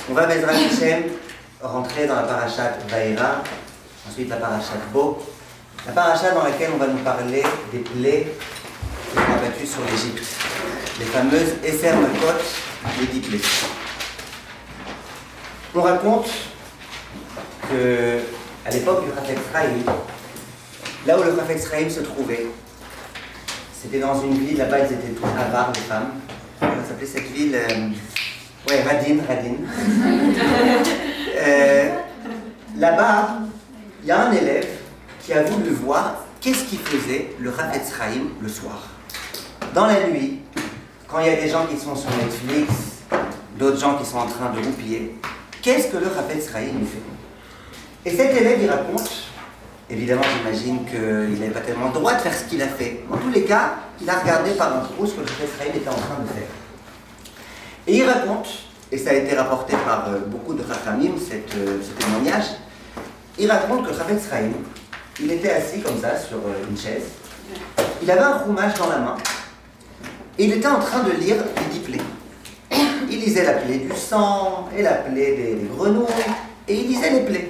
On va, Bezrat Hashem, rentrer dans la parashat Vaïra, ensuite la parashat Bo, la parashat dans laquelle on va nous parler des plaies qui sont abattues sur l'Égypte, les fameuses Esser Makot, les 10 plaies. On raconte qu'à l'époque du Chafetz Chaim, là où le Chafetz Chaim se trouvait, c'était dans une ville, là-bas ils étaient tous avares, les femmes. Comment s'appelait cette ville Radin. Là-bas, il y a un élève qui a voulu voir qu'est-ce qu'il faisait le Chafetz Chaim le soir. Dans la nuit, quand il y a des gens qui sont sur Netflix, d'autres gens qui sont en train de roupiller, qu'est-ce que le Chafetz Chaim fait? Et cet élève, il raconte, évidemment, j'imagine qu'il n'avait pas tellement le droit de faire ce qu'il a fait. En tous les cas, il a regardé par un trou ce que le Chafetz Chaim était en train de faire. Et il raconte, et ça a été rapporté par beaucoup de Chachamim, ce témoignage, il raconte que le Chafetz Chaim, il était assis comme ça sur une chaise, il avait un chumash dans la main, et il était en train de lire les 10 plaies. Il lisait la plaie du sang, et la plaie des grenouilles, et il lisait les plaies.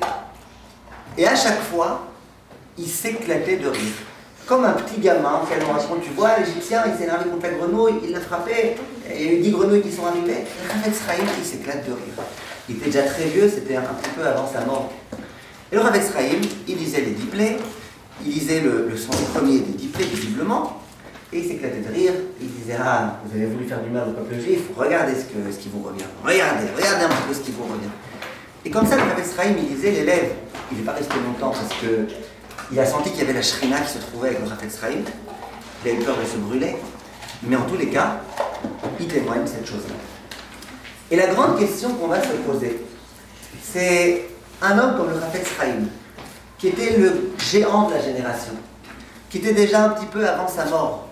Et à chaque fois, il s'éclatait de rire. Comme un petit gamin, tu vois, l'Égyptien, il s'est énervé contre la grenouille, il l'a frappé, et il y a eu 10 grenouilles qui sont arrivées. Le Chafetz Chaim, il s'éclate de rire. Il était déjà très vieux, c'était un petit peu avant sa mort. Et le Chafetz Chaim, il lisait les 10 plaies, il lisait le sens premier des 10 plaies, visiblement, et il s'éclatait de rire. Il disait, ah, vous avez voulu faire du mal au peuple juif, regardez ce qui vous revient. Regardez un petit peu ce qui vous revient. Et comme ça, le Chafetz Chaim, il lisait l'élève. Il n'est pas resté longtemps parce qu'il a senti qu'il y avait la shrina qui se trouvait avec le Chafetz Chaim. Il a eu peur de se brûler. Mais en tous les cas, il témoigne de cette chose-là. Et la grande question qu'on va se poser, c'est un homme comme le Chafetz Chaim, qui était le géant de la génération, qui était déjà un petit peu avant sa mort.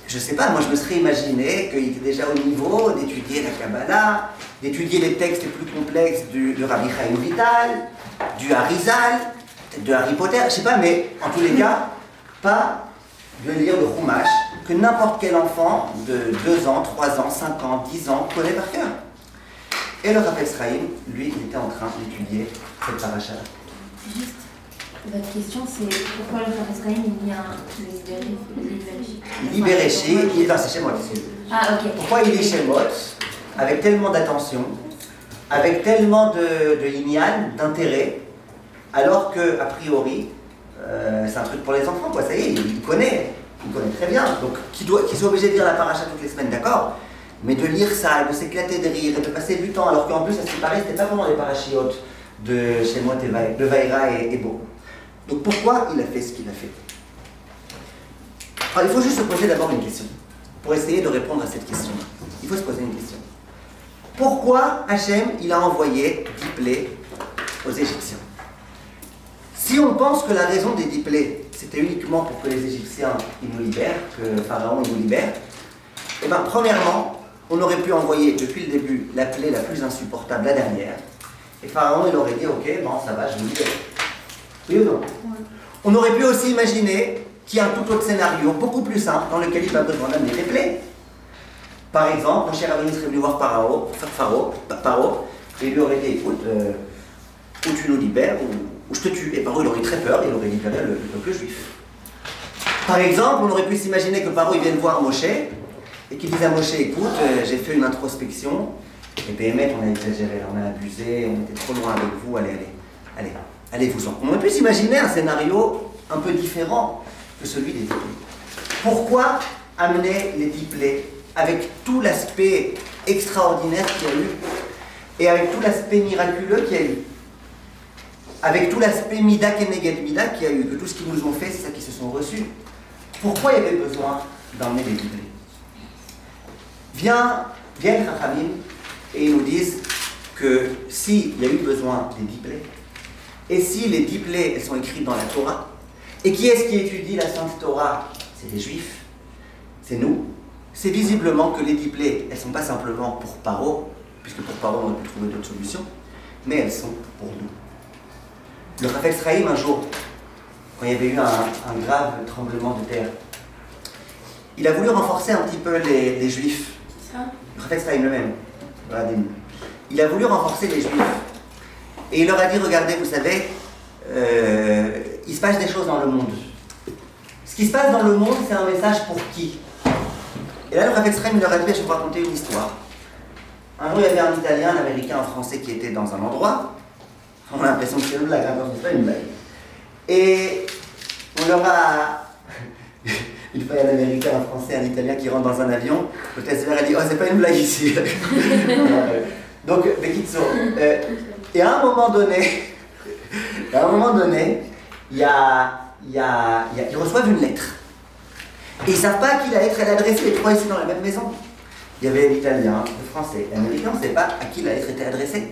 Je ne sais pas, moi je me serais imaginé qu'il était déjà au niveau d'étudier la Kabbalah, d'étudier les textes les plus complexes de Rabbi Chaim Vital, du Harizal, peut-être de Harry Potter, je ne sais pas, mais en tous les cas, pas de lire le Chumash que n'importe quel enfant de 2 ans, 3 ans, 5 ans, 10 ans connaît par cœur. Et le Chafetz Chaim, lui, il était en train d'étudier cette paracha. Juste, votre question, c'est pourquoi le Chafetz Chaim il y a un Libéréchi, il est chez Shemot. Ah, ok. Pourquoi il est Shemot avec tellement d'attention, avec tellement de inyan, d'intérêt, alors que, a priori, c'est un truc pour les enfants, quoi. Ça y est, il connaît très bien. Donc, qu'il soit obligé de lire la paracha toutes les semaines, d'accord, mais de lire ça, de s'éclater de rire, et de passer du temps, alors qu'en plus, à ce qui paraît, c'était pas vraiment les parachiotes de Shemot et de Vaïra et Bo. Donc, pourquoi il a fait ce qu'il a fait? Alors, il faut juste se poser d'abord une question, pour essayer de répondre à cette question. Il faut se poser une question. Pourquoi Hachem, il a envoyé 10 plaies aux Égyptiens? Si on pense que la raison des 10 plaies, c'était uniquement pour que les Égyptiens ils nous libèrent, que Pharaon il nous libère, eh bien, premièrement, on aurait pu envoyer depuis le début la plaie la plus insupportable, la dernière, et Pharaon il aurait dit, ok, bon, ça va, je vous libère. Oui ou non? Oui. On aurait pu aussi imaginer qu'il y a un tout autre scénario, beaucoup plus simple, dans lequel il va besoin d'amener les plaies. Par exemple, mon cher Rabbeinu serait venu voir Pharaon, et il lui aurait dit, écoute, ou tu nous libères, ou je te tue. Et Pharaon, il aurait eu très peur, il aurait libéré le peuple juif. Par exemple, on aurait pu s'imaginer que Pharaon, il vienne voir Moshe, et qu'il dise à Moshe, écoute, j'ai fait une introspection, et Béhémet, on a exagéré, on a abusé, on était trop loin avec vous, allez-vous-en. On aurait pu s'imaginer un scénario un peu différent que celui des 10 plaies. Pourquoi amener les 10 plaies avec tout l'aspect extraordinaire qu'il y a eu, et avec tout l'aspect miraculeux qu'il y a eu, avec tout l'aspect Mida Keneged Mida qu'il y a eu, que tout ce qu'ils nous ont fait, c'est ça qui se sont reçus. Pourquoi il y avait besoin d'emmener les 10 plaies? Viennent Chachamim et ils nous disent que s'il y a eu besoin des 10 plaies, et si les 10 plaies elles sont écrites dans la Torah, et qui est-ce qui étudie la Sainte Torah? C'est les Juifs, c'est nous. C'est visiblement que les 10 plaies, elles ne sont pas simplement pour Paro, puisque pour Paro on aurait pu trouver d'autres solutions, mais elles sont pour nous. Le Chafetz Chaim, un jour, quand il y avait eu un grave tremblement de terre, il a voulu renforcer un petit peu les Juifs. Le Chafetz Chaim le même. il a voulu renforcer les Juifs. Et il leur a dit, regardez, vous savez, il se passe des choses dans le monde. Ce qui se passe dans le monde, c'est un message pour qui? Et là, le Chafetz Chaim, il leur a dit, je vais vous raconter une histoire. Un jour, il y avait un Italien, un Américain, un Français qui étaient dans un endroit. On a l'impression que c'est une blague, hein, c'est pas une blague. Et on leur a... Une fois, il y a un Américain, un Français, un Italien qui rentrent dans un avion. Le TSVR a dit, oh, c'est pas une blague ici. Donc, Bekitso. Et à un moment donné, ils reçoivent une lettre. Et ils ne savent pas à qui la lettre est adressée, les trois ici dans la même maison. Il y avait l'Italien, le Français, l'Américain, on ne sait pas à qui la lettre était adressée.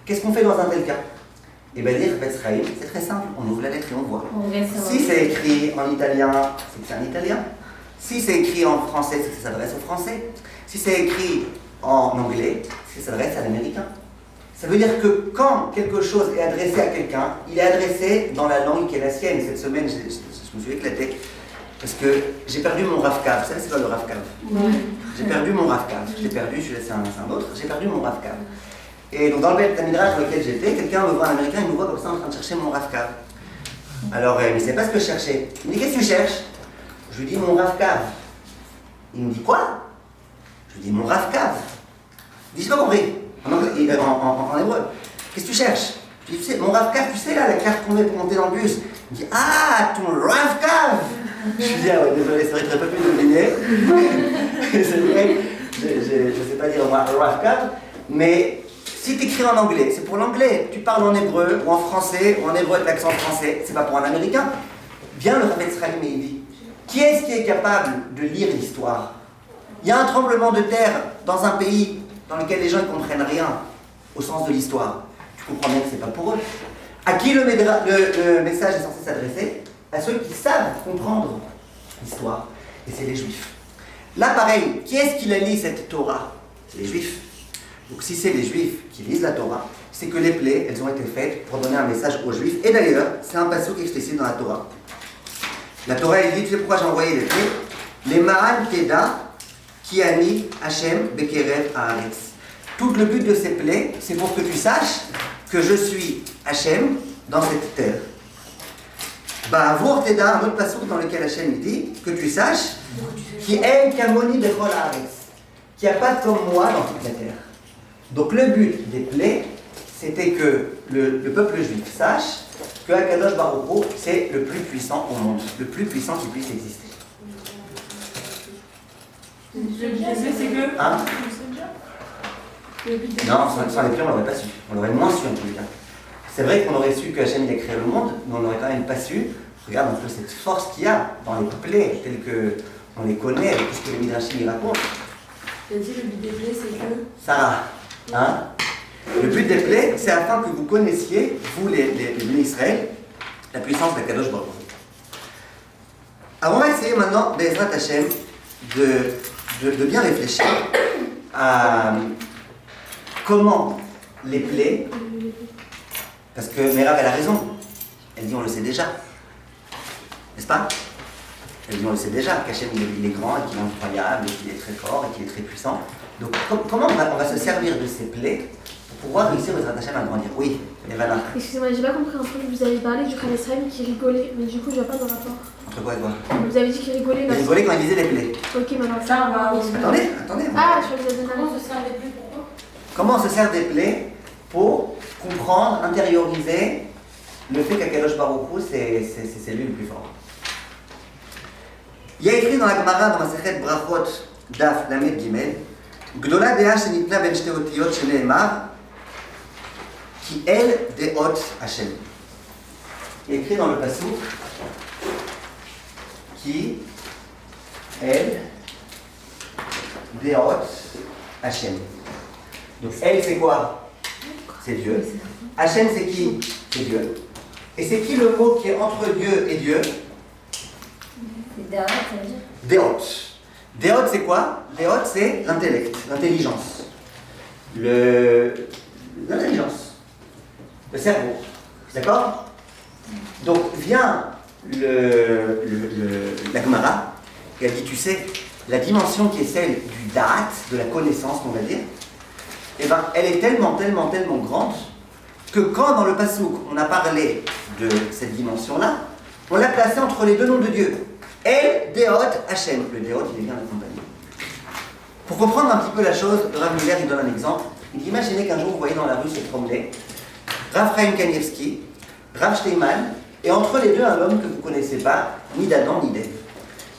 Qu'est-ce qu'on fait dans un tel cas? Eh bien, dire Chafetz Chaim, c'est très simple, on ouvre la lettre et on voit. Si c'est écrit en italien, c'est que c'est un italien. Si c'est écrit en français, c'est que ça s'adresse aux Français. Si c'est écrit en anglais, c'est que ça s'adresse à l'Américain. Ça veut dire que quand quelque chose est adressé à quelqu'un, il est adressé dans la langue qui est la sienne. Cette semaine, je me suis éclaté. Parce que j'ai perdu mon Rav Kav. Vous savez, c'est quoi le Rav Kav? J'ai perdu mon Rav Kav. Je l'ai perdu, je suis laissé un autre. J'ai perdu mon Rav Kav. Et donc, dans le Beth Midrash dans lequel j'étais, quelqu'un me voit, un Américain, il me voit comme ça en train de chercher mon Rav Kav. Alors, il ne sait pas ce que je cherchais. Il me dit, qu'est-ce que tu cherches? Je lui dis, mon Rav Kav. Il me dit, quoi? Je lui dis, mon Rav Kav. Il dit, j'ai pas compris. En hébreu. Qu'est-ce que tu cherches? Je lui dis, tu sais, mon Rav Kav, tu sais là, la carte qu'on met pour monter dans le bus. Il me dit, ah, ton Rav Kav. Je lui dis, ah ouais, désolé, ça aurait très peu pu deviner. C'est vrai, je ne sais pas dire moi, Rav Kav, mais si tu écris en anglais, c'est pour l'anglais. Tu parles en hébreu, ou en français, ou en hébreu avec l'accent français, c'est pas pour un américain. Bien le Chafetz Chaim, il dit, qui est-ce qui est capable de lire l'histoire? Il y a un tremblement de terre dans un pays dans lequel les gens ne comprennent rien au sens de l'histoire. Tu comprends bien que c'est pas pour eux. À qui le message est censé s'adresser? À ceux qui savent comprendre l'histoire. Et c'est les Juifs. Là, pareil, qui est-ce qui la lit, cette Torah? C'est les Juifs. Donc si c'est les Juifs qui lisent la Torah, c'est que les plaies, elles ont été faites pour donner un message aux Juifs. Et d'ailleurs, c'est un passage qui est explicite dans la Torah. La Torah, elle dit, tu sais pourquoi j'ai envoyé les plaies? Les Ma'an Teda, Ki Ani Hashem Bekerev Haaretz. Tout le but de ces plaies, c'est pour que tu saches que je suis Hashem dans cette terre. Ba'avour Teda, un autre passage dans lequel Hashem dit que tu saches qui aime Kamoni Bechol Haaretz, qu'il n'y a pas comme moi dans toute la terre. Donc le but des plaies, c'était que le peuple juif sache que Akadosh Baruch Hu, c'est le plus puissant au monde, le plus puissant qui puisse exister. Le but c'est que... Hein? Non, sans les plaies, on ne l'aurait pas su. On l'aurait moins su en tous les cas. C'est vrai qu'on aurait su que Hachem il a créé le monde, mais on n'aurait quand même pas su. Regarde un peu cette force qu'il y a dans les plaies, telles qu'on les connaît, avec tout ce que les Midrashim y racontent. Tu as dit le but des plaies c'est que... Sarah, hein? Le but des plaies, c'est afin que vous connaissiez, vous les bénis Israël, la puissance de Kadosh Baruch Hu. Alors on va essayer maintenant, Bezrat Hashem, de bien réfléchir à comment les plaies, parce que Merav elle a raison, elle dit on le sait déjà, n'est-ce pas? Elle dit on le sait déjà, qu'Hachem il est grand et qu'il est incroyable et qu'il est très fort et qu'il est très puissant. Donc comment on va se servir de ces plaies pour pouvoir réussir Bezrat Hashem à grandir? Oui, Evana. Excusez-moi, j'ai pas compris un truc. Vous avez parlé du Chafetz Chaim qui rigolait, mais du coup, je vois pas dans le rapport. Entre quoi et quoi? Vous avez dit qu'il rigolait. Il rigolait quand il lisait les plaies. Ok, maintenant Ça, on va... Attendez. Ah, je vous ai donné Comment se sert des plaies pourquoi? Comment on se sert des plaies pour comprendre, intérioriser le fait qu'Akadosh Baruch Hu, c'est lui le plus fort. Il y a écrit dans la Gemara, dans la Masechet Brachot, Daf Lamed Gimel, Gdola Dea Shenitna Ben Shte Otiyot Sheneemar, Ki El Deot Hashem. Il y a écrit dans le Passouk, Ki El Deot Hashem. Donc elle c'est quoi? C'est Dieu. Hashem c'est qui? C'est Dieu. Et c'est qui le mot qui est entre Dieu et Dieu? C'est Deot, ça veut dire? Deot. Deot c'est quoi? Deot c'est l'intellect, l'intelligence. L'intelligence. Le cerveau. D'accord? Donc vient la Gemara et elle dit, tu sais, la dimension qui est celle du da'at, de la connaissance, on va dire, eh ben, elle est tellement grande que quand dans le Passouk on a parlé de cette dimension-là, on l'a placée entre les deux noms de Dieu. El Deot Hashem. Le Deot, il est bien accompagné. Pour comprendre un petit peu la chose, le Rav Miller il donne un exemple. Il dit imaginez qu'un jour vous voyez dans la rue se promener Rav Chaim Kanievski, Rav Steinman, et entre les deux un homme que vous ne connaissez pas, ni d'Adam ni d'Ève.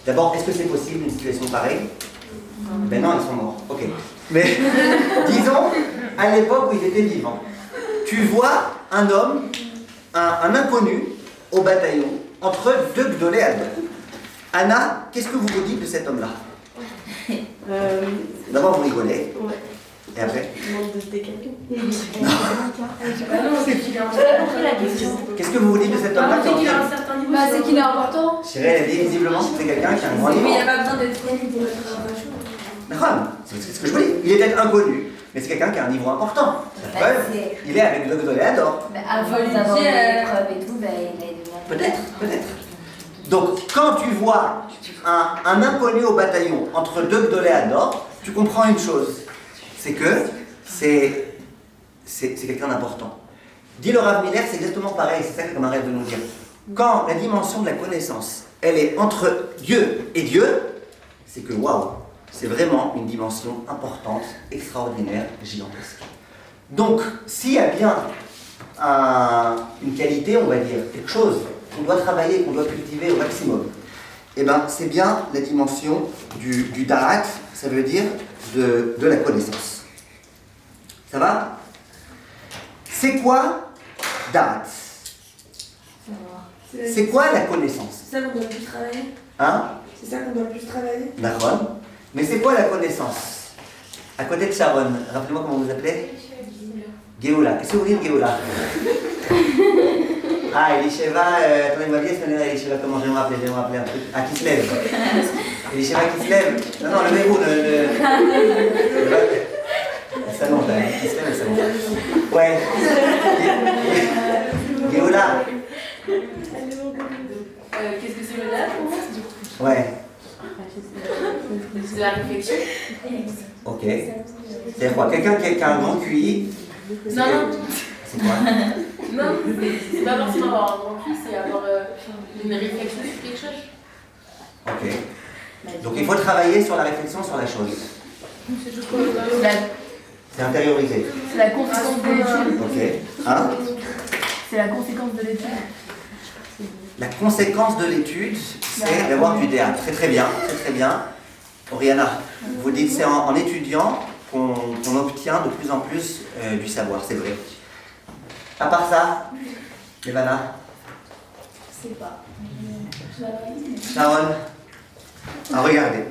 D'abord, est-ce que c'est possible une situation pareille? Ben non, ils sont morts. Ok. Mais disons, à l'époque où ils étaient vivants, tu vois un homme, un inconnu, au bataillon, entre deux gdolé Ador. Anna, qu'est-ce que vous vous dites de cet homme-là? D'abord, vous rigolez. Ouais. Et après? Demande de se décaler. Non, c'est qu'il a un Qu'est-ce que vous vous dites de cet homme-là? c'est qu'il a un certain niveau. Bah, c'est qu'il est important. Cyril, elle a dit visiblement que c'est quelqu'un qui a un grand niveau. Mais il n'y a pas besoin d'être connu pour être un vachon. D'accord, c'est ce que je vous dis. Il est peut-être inconnu, mais c'est quelqu'un qui a un niveau important. Bah, Ouais, c'est- il est avec le gdolé Ador. Bah, avant d'avoir Olivier, l'épreuve et tout, bah, il est devenu. Peut-être. Donc, quand tu vois un inconnu au bataillon entre deux gdolé Ador, tu comprends une chose. C'est que c'est quelqu'un d'important. Dit le Rav Miller, c'est exactement pareil, c'est ça que m'arrête de nous dire. Quand la dimension de la connaissance, elle est entre Dieu et Dieu, c'est que waouh, c'est vraiment une dimension importante, extraordinaire, gigantesque. Donc, s'il y a bien une qualité, on va dire, quelque chose qu'on doit travailler, qu'on doit cultiver au maximum, eh ben, c'est bien la dimension du Da'at, ça veut dire de la connaissance. Ça va? C'est quoi Da'at? C'est quoi la connaissance? C'est ça qu'on doit le plus travailler. Hein? C'est ça qu'on doit le plus travailler. D'accord. Mais c'est quoi la connaissance? À côté de Sharon, rappelez-moi comment vous appelez? Géoula. Qu'est-ce que vous dites Géoula? Ah, Elisheva, attendez, ma vieille semaine, Elisheva, comment je vais me rappeler un truc. Ah, qui se lève. Elisheva qui se lève. Non, levez-vous, le salon, qui se lève, le salon. Ouais. Géoula. Qu'est-ce que c'est le date pour moi? Ouais. C'est la réflexion. Ok. C'est-à-dire quoi? Quelqu'un qui a un grand QI. Non. C'est quoi? Non, c'est pas forcément avoir un grand cul, c'est avoir une réflexion sur quelque chose. Ok. Donc il faut travailler sur la réflexion sur la chose. C'est intériorisé. C'est la conséquence de l'étude. Ok. Hein? C'est la conséquence de l'étude. La conséquence de l'étude, c'est d'avoir du DA. Très bien, très bien. Oriana, vous dites c'est en étudiant qu'on obtient de plus en plus du savoir, c'est vrai. À part ça, Ivana? Je sais pas. Sharon? Ah, regardez.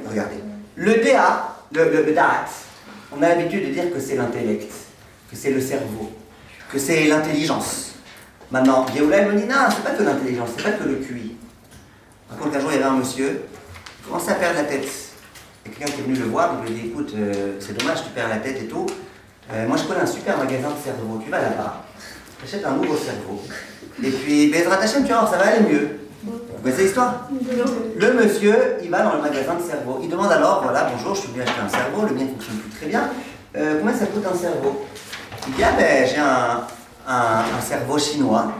Le DA, le DAT, on a l'habitude de dire que c'est l'intellect, que c'est le cerveau, que c'est l'intelligence. Maintenant, Géoula, elle me dit, non, c'est pas que l'intelligence, c'est pas que le QI. Par contre, un jour, il y avait un monsieur, il commençait à perdre la tête. Il y a quelqu'un qui est venu le voir, il lui a dit, écoute, c'est dommage, tu perds la tête et tout. Moi, je connais un super magasin de cerveau, tu vas là-bas, tu achètes un nouveau cerveau. Et puis, Bezrat Hashem, tu vas voir, ça va aller mieux. Vous connaissez l'histoire? Le monsieur, il va dans le magasin de cerveau. Il demande alors, voilà, bonjour, je suis venu acheter un cerveau, le mien ne fonctionne plus très bien. Combien ça coûte un cerveau? Il dit, ah ben, j'ai un cerveau chinois.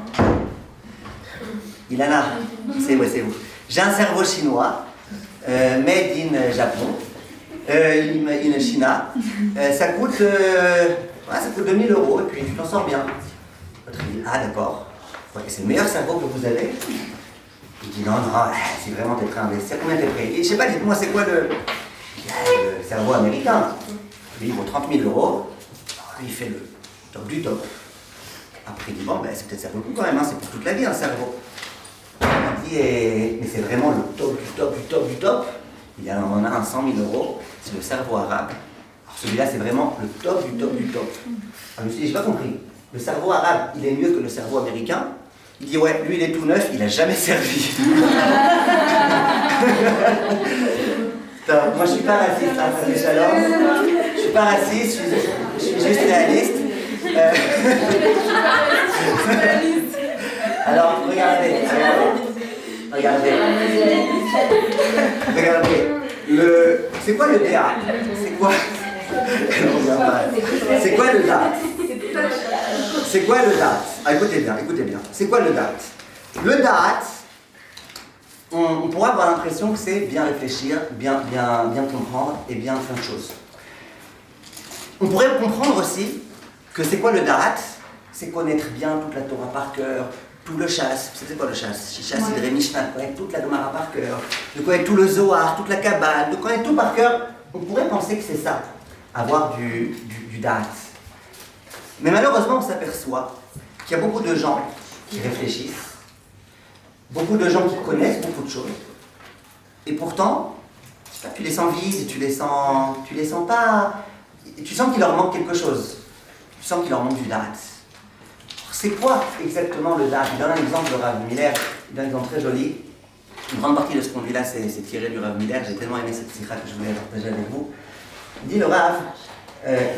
Ilana, c'est vous. J'ai un cerveau chinois, made in Japon, in China. Ça coûte 2000 €, et puis tu t'en sors bien. L'autre dit, ah d'accord. Ouais, c'est le meilleur cerveau que vous avez? Il dit, non, c'est vraiment t'es prêt à investir. Combien t'es prêt? Je sais pas, dites-moi, c'est quoi le cerveau américain? Lui, il vaut 30 000 €. Il fait le top du top. Après, il dit, bon, ben, c'est peut-être ça beaucoup quand même, hein, c'est pour toute la vie un cerveau. Il dit, mais c'est vraiment le top du top du top du top. Il y en a un 100 000 €, c'est le cerveau arabe. Alors celui-là, c'est vraiment le top du top du top. Alors, je me suis dit, j'ai pas compris. Le cerveau arabe, il est mieux que le cerveau américain. Il dit, ouais, lui, il est tout neuf, il a jamais servi. Moi, je suis pas raciste, hein, ça fait chaleur. Je suis pas raciste, je suis juste réaliste. Alors, regardez. C'est quoi le DA? Elle revient pas. C'est quoi le date? C'est quoi le date? Ah, écoutez bien. C'est quoi le date? Le date, on pourra avoir l'impression que c'est bien réfléchir, bien comprendre et bien faire de choses. On pourrait comprendre aussi que c'est quoi le date? C'est connaître bien toute la Torah par cœur, tout le chasse. C'est quoi le chasse? Chasse, Sidré, Mishnah, connaître toute la Gemara par cœur, de connaître tout le Zohar, toute la Kabbale, de connaître tout par cœur. On pourrait penser que c'est ça, avoir du date. Mais malheureusement, on s'aperçoit qu'il y a beaucoup de gens qui réfléchissent, beaucoup de gens qui connaissent beaucoup de choses, et pourtant, tu les sens vides, tu les sens pas, tu sens qu'il leur manque quelque chose, tu sens qu'il leur manque du date. C'est quoi exactement le date? Il donne un exemple de Rav Miller, il donne un exemple très joli. Une grande partie de ce qu'on dit là, c'est tiré du Rav Miller. J'ai tellement aimé cette sikha que je voulais partager avec vous. Il dit le Rav,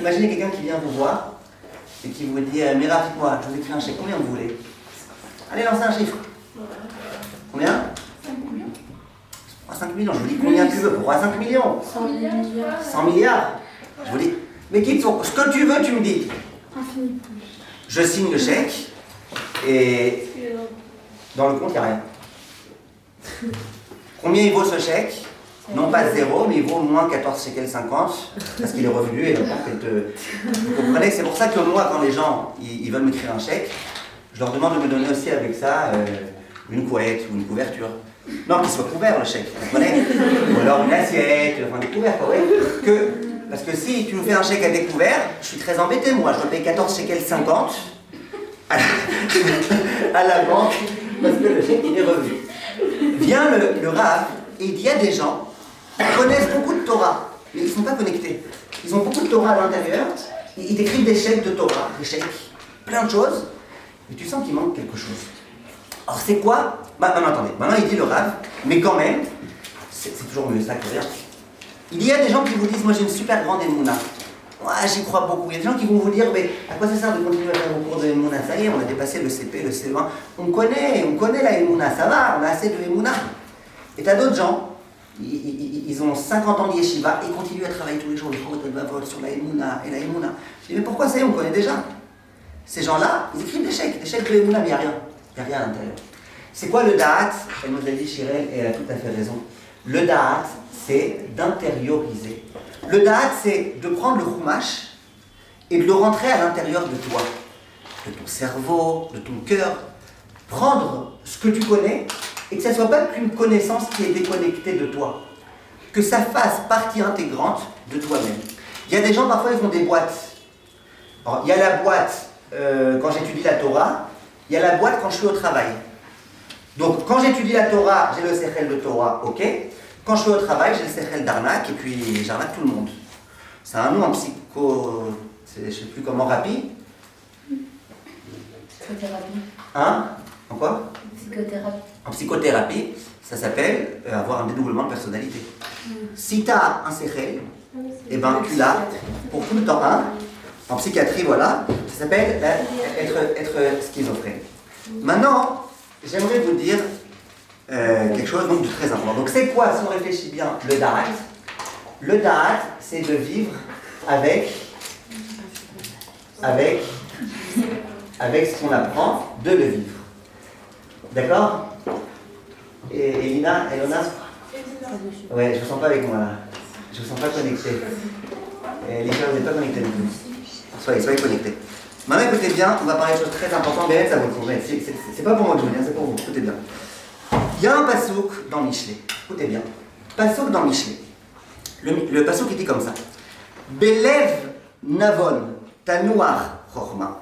imaginez quelqu'un qui vient vous voir et qui vous dit mais Rav, dites-moi, je vous écris un chèque, combien vous voulez? Allez, lancez un chiffre. Combien? 5 millions. Je vous dis combien tu veux? Pourquoi 5 millions? 100 milliards. 100 milliards. Je vous dis, mais quitte ce que tu veux, tu me dis. Infini. Je signe le chèque et dans le compte, il n'y a rien. Combien il vaut ce chèque? Non pas 0, mais il vaut moins 14 shekels 50 parce qu'il est revenu et le compte est... Vous comprenez? C'est pour ça que moi, quand les gens ils veulent m'écrire un chèque, je leur demande de me donner aussi avec ça une couette ou une couverture. Non, qu'il soit couvert le chèque, vous comprenez? Ou alors une assiette, enfin des couverts, quoi, ouais. Parce que si tu nous fais un chèque à découvert, je suis très embêté, moi. Je dois payer 14 shekels 50 à la banque parce que le chèque il est revenu. Vient le Rav et il dit, il y a des gens qui connaissent beaucoup de Torah, mais ils ne sont pas connectés. Ils ont beaucoup de Torah à l'intérieur, ils décrivent des chèques de Torah, des chèques, plein de choses, mais tu sens qu'il manque quelque chose. Alors c'est quoi? Maintenant attendez, maintenant il dit le Rav, mais quand même, c'est toujours mieux ça que rien. Il y a des gens qui vous disent, moi j'ai une super grande émouna. Ouais, j'y crois beaucoup. Il y a des gens qui vont vous dire, mais à quoi ça sert de continuer à faire vos cours de émouna? Ça y est, on a dépassé le CP, le CE1. On connaît la émouna, ça va, on a assez de émouna. Et t'as d'autres gens, ils ont 50 ans de yeshiva et ils continuent à travailler tous les jours, sur la émouna et la émouna. Je dis, mais pourquoi ça y est, on connaît déjà? Ces gens-là, ils écrivent des chèques de émouna, mais il n'y a rien. Il n'y a rien à l'intérieur. C'est quoi le da'at? Elle nous a dit Chirel, et elle a tout à fait raison. Le da'at, c'est d'intérioriser. Le da'at, c'est de prendre le chumash et de le rentrer à l'intérieur de toi, de ton cerveau, de ton cœur. Prendre ce que tu connais et que ça ne soit pas qu'une connaissance qui est déconnectée de toi. Que ça fasse partie intégrante de toi-même. Il y a des gens, parfois, ils font des boîtes. Alors, il y a la boîte quand j'étudie la Torah, il y a la boîte quand je suis au travail. Donc, quand j'étudie la Torah, j'ai le sechel de Torah, ok. Quand je suis au travail, j'ai le sechel d'arnaque et puis j'arnaque tout le monde. C'est un nom en psycho... je ne sais plus comment, rapide. Psychothérapie. Hein? En quoi? Psychothérapie. En psychothérapie, ça s'appelle avoir un dédoublement de personnalité. Si tu as un sechel, eh ben, tu l'as pour tout le temps. Hein? En psychiatrie, voilà, ça s'appelle être schizophrène. Maintenant, j'aimerais vous dire quelque chose donc, de très important. Donc c'est quoi, si on réfléchit bien, le da'at? Le da'at, c'est de vivre avec ce qu'on apprend, de le vivre. D'accord? Et Elina, ouais, je vous sens pas avec moi là. Je vous sens pas connecté. Et les gens, vous n'êtes pas connectés non plus. Soyez connectés. Maintenant, écoutez bien, on va parler de choses très importantes, mais ça vaut le coup. C'est pas pour moi que je vous dis, c'est pour vous. Écoutez bien. Il y a un pasouk dans Michelet. Écoutez bien. Pasouk dans Michelet. Le pasouk il dit comme ça. Belev navon tanuar chorma.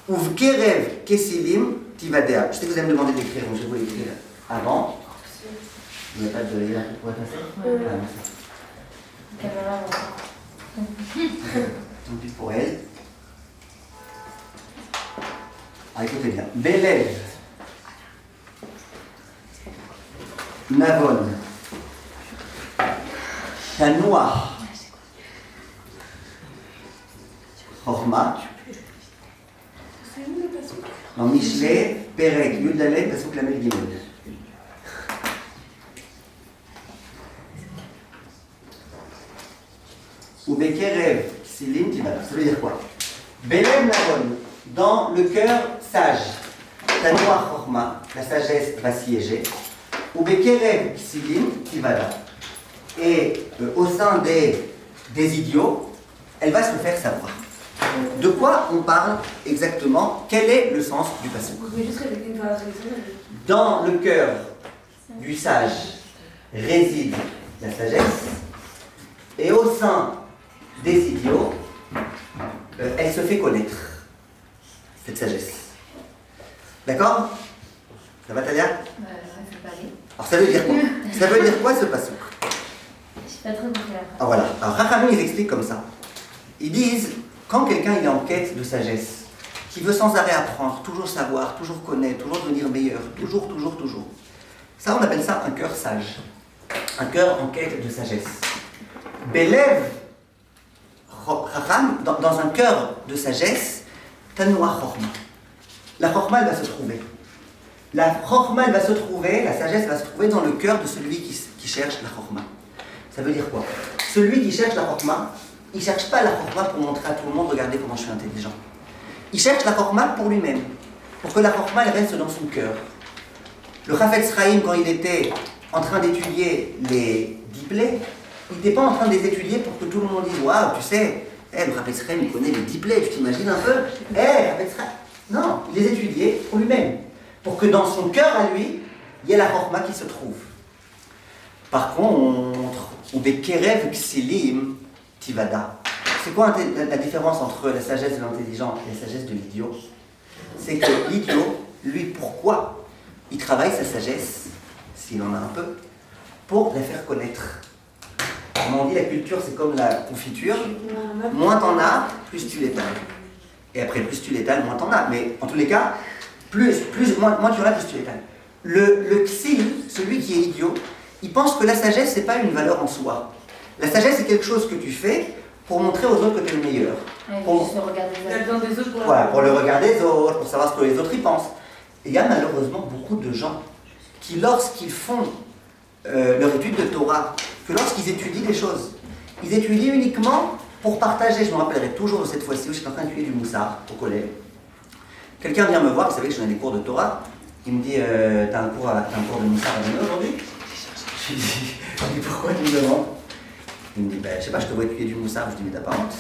Uvkerev kesilim tivadea. Je sais que vous allez me demander d'écrire, donc je vais vous l'écrire avant. Il n'y a pas de lien pour effacer? Tant pis pour elle. Ah, écoutez bien. Belev navon tanuar chorma. Dans Michelet, Perek, Yudalek, Pasuk Lamed Gimel. ou Bekerev Ksilim Tivada. Ça veut dire quoi? Belem Navon, dans le cœur sage, Tanoa Chorma, la sagesse va siéger, ou Bekerev Ksilim Tivada. Et au sein des idiots, elle va se faire savoir. De quoi on parle exactement? Quel est le sens du passage? Vous pouvez juste répéter une phrase. Dans le cœur du sage réside la sagesse, et au sein des idiots, elle se fait connaître, cette sagesse. D'accord? Ça va, Talia? Ouais, ça peut aller. Alors ça veut dire quoi? Ça veut dire quoi ce passage? Je suis pas très compris la phrase. Ah voilà. Alors Rachamim, ils expliquent comme ça. Ils disent, quand quelqu'un il est en quête de sagesse, qui veut sans arrêt apprendre, toujours savoir, toujours connaître, toujours devenir meilleur, toujours, ça on appelle ça un cœur sage. Un cœur en quête de sagesse. Belev, Racham, dans un cœur de sagesse, Tanoa Chorma. La Chorma, elle va se trouver. La Chorma, elle va se trouver, la sagesse va se trouver dans le cœur de celui qui cherche la Chorma. Ça veut dire quoi? Celui qui cherche la Chorma, il ne cherche pas la Chorma pour montrer à tout le monde, regardez comment je suis intelligent. Il cherche la Chorma pour lui-même, pour que la Chorma elle reste dans son cœur. Le Chafetz Chaim, quand il était en train d'étudier les diplés, il n'était pas en train de les étudier pour que tout le monde dise waouh, tu sais, le Chafetz Chaim il connaît les diplés, tu t'imagines un peu? Chafetz Chaim. Non, il les étudiait pour lui-même, pour que dans son cœur à lui, il y ait la Chorma qui se trouve. Par contre, ou des Kerev Ksilim Tivada. C'est quoi la différence entre la sagesse de l'intelligent et la sagesse de l'idiot? C'est que l'idiot, lui, pourquoi il travaille sa sagesse, s'il en a un peu, pour la faire connaître. Comme on dit, la culture, c'est comme la confiture. Moins t'en as, plus tu l'étales. Et après, plus tu l'étales, moins t'en as. Mais en tous les cas, moins tu en as, plus tu l'étales. Le xil, celui qui est idiot, il pense que la sagesse, c'est pas une valeur en soi. La sagesse, c'est quelque chose que tu fais pour montrer aux autres que tu es le meilleur. Ouais, Pour, juste regarder les Il a besoin des autres pour voilà, pour le regard des autres, pour savoir ce que les autres y pensent. Et il y a malheureusement beaucoup de gens qui, lorsqu'ils font leur étude de Torah, que lorsqu'ils étudient des choses, ils étudient uniquement pour partager. Je me rappellerai toujours de cette fois-ci où j'étais en train d'étudier du Moussar au collège. Quelqu'un vient me voir, vous savez que je donne des cours de Torah, il me dit t'as un cours de Moussar à donner aujourd'hui? Je lui dis pourquoi tu me demandes? Il me dit je sais pas, je te vois étudier du Moussar. Je dis mais t'as pas honte?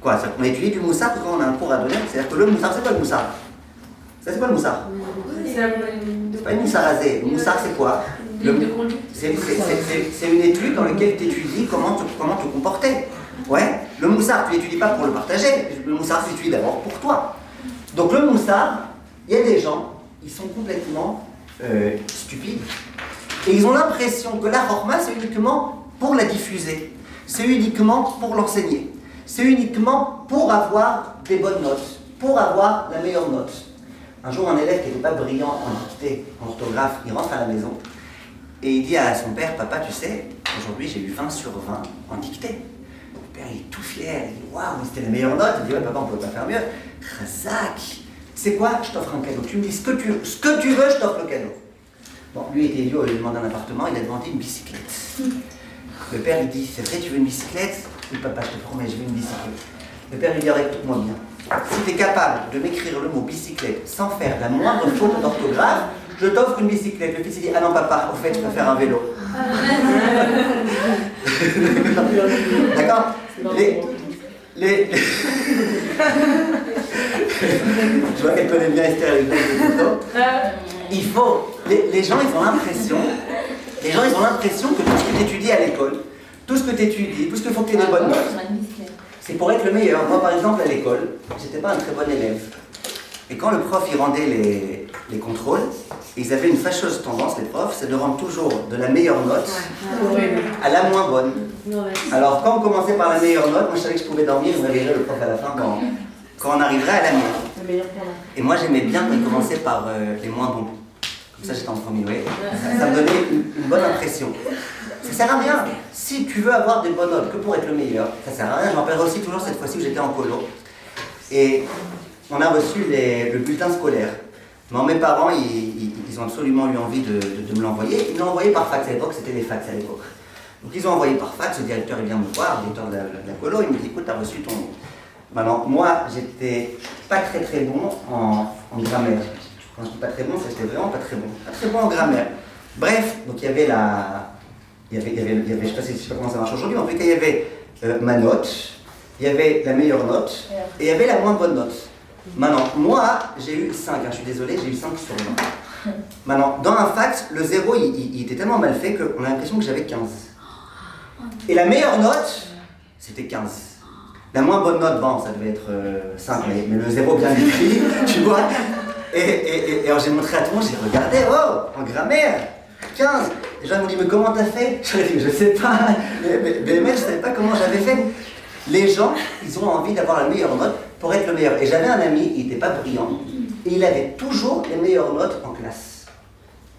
Quoi, on a étudié du Moussar quand on a un cours à donner? C'est-à-dire que le Moussar, c'est quoi le Moussar? Ça c'est quoi le Moussar? C'est pas une moussarasée. Le Moussar c'est quoi? C'est une étude dans laquelle tu étudies comment te comporter. Ouais. Le Moussar, tu l'étudies pas pour le partager. Le Moussar, tu l'étudies d'abord pour toi. Donc le Moussar, il y a des gens, ils sont complètement stupides. Et ils ont l'impression que la Chorma, c'est uniquement pour la diffuser. C'est uniquement pour l'enseigner. C'est uniquement pour avoir des bonnes notes, pour avoir la meilleure note. Un jour, un élève qui n'était pas brillant en dictée, en orthographe, il rentre à la maison et il dit à son père, papa, tu sais, aujourd'hui j'ai eu 20 sur 20 en dictée. Le père il est tout fier, il dit, waouh, c'était la meilleure note. Il dit, ouais, papa, on ne peut pas faire mieux. Chazak, c'est quoi? Je t'offre un cadeau. Tu me dis ce que tu veux, je t'offre le cadeau. Bon, lui était idiot, il lui demande un appartement, il a demandé une bicyclette. Le père lui dit, c'est vrai, tu veux une bicyclette? Oui, papa, je te promets, je veux une bicyclette. Le père lui dit, écoute-moi bien. Si tu es capable de m'écrire le mot bicyclette sans faire la moindre faute d'orthographe, je t'offre une bicyclette. Le fils il dit, ah non papa, au fait, je préfère un vélo. D'accord? Je vois qu'elle connaît bien Esther avec il faut... Les gens, ils ont l'impression que tout ce que tu étudies à l'école, tout ce que tu étudies, tout ce qu'il faut que tu aies des bonnes notes, c'est pour être le meilleur. Moi, par exemple, à l'école, j'étais pas un très bon élève. Et quand le prof, il rendait les contrôles, ils avaient une fâcheuse tendance, les profs, c'est de rendre toujours de la meilleure note à la moins bonne. Alors, quand on commençait par la meilleure note, moi, je savais que je pouvais dormir, je me réveillerais le prof à la fin quand on arriverait à la meilleure. Et moi, j'aimais bien quand il commençait par les moins bons. Comme ça, j'étais en premier, oui. Ça me donnait une bonne impression. Ça sert à rien. Si tu veux avoir des bonnes notes que pour être le meilleur, ça sert à rien. Je me rappellerai aussi toujours cette fois-ci où j'étais en colo. Et on a reçu le bulletin scolaire. Mais mes parents, ils ont absolument eu envie de me l'envoyer. Ils me l'ont envoyé par fax à l'époque, c'était les fax à l'époque. Donc ils ont envoyé par fax, le directeur il vient me voir, le directeur de la colo, il me dit écoute, t'as reçu ton... Maintenant, moi, j'étais pas très très bon en grammaire. Quand je dis pas très bon, c'était vraiment pas très bon. Pas très bon en grammaire. Bref, donc il y avait je sais pas comment ça marche aujourd'hui, mais en tout cas il y avait ma note, il y avait la meilleure note, et il y avait la moins bonne note. Maintenant, moi, j'ai eu 5, hein, je suis désolé, j'ai eu 5 sur 20. Maintenant, dans un fax, le 0, il était tellement mal fait qu'on a l'impression que j'avais 15. Et la meilleure note, c'était 15. La moins bonne note, bon, ça devait être 5, mais le 0 bien écrit, tu vois. Et alors j'ai montré à tout le monde, j'ai regardé, oh, en grammaire, 15. Les gens m'ont dit, mais comment t'as fait? Je dit, je sais pas, mais je savais pas comment j'avais fait. Les gens, ils ont envie d'avoir la meilleure note pour être le meilleur. Et j'avais un ami, il n'était pas brillant, et il avait toujours les meilleures notes en classe.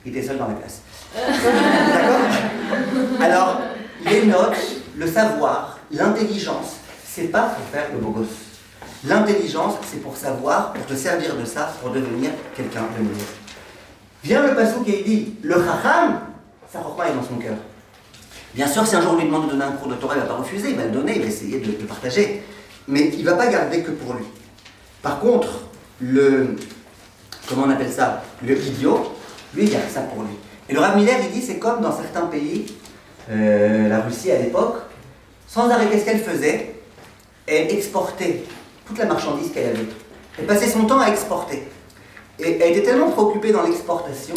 Il était seul dans la classe. D'accord? Alors, les notes, le savoir, l'intelligence, c'est pas pour faire le beau gosse. L'intelligence, c'est pour savoir, pour te servir de ça, pour devenir quelqu'un de meilleur. Vient le passouk et il dit, le chacham, sa chokma est dans son cœur. Bien sûr, si un jour on lui demande de donner un cours de Torah, il ne va pas refuser, il va le donner, il va essayer de partager. Mais il ne va pas garder que pour lui. Par contre, comment on appelle ça? Le idiot, lui, il garde ça pour lui. Et le Rav Miller, il dit, c'est comme dans certains pays, la Russie à l'époque, sans arrêt, qu'est-ce qu'elle faisait? Elle exportait toute la marchandise qu'elle avait. Elle passait son temps à exporter. Et elle était tellement préoccupée dans l'exportation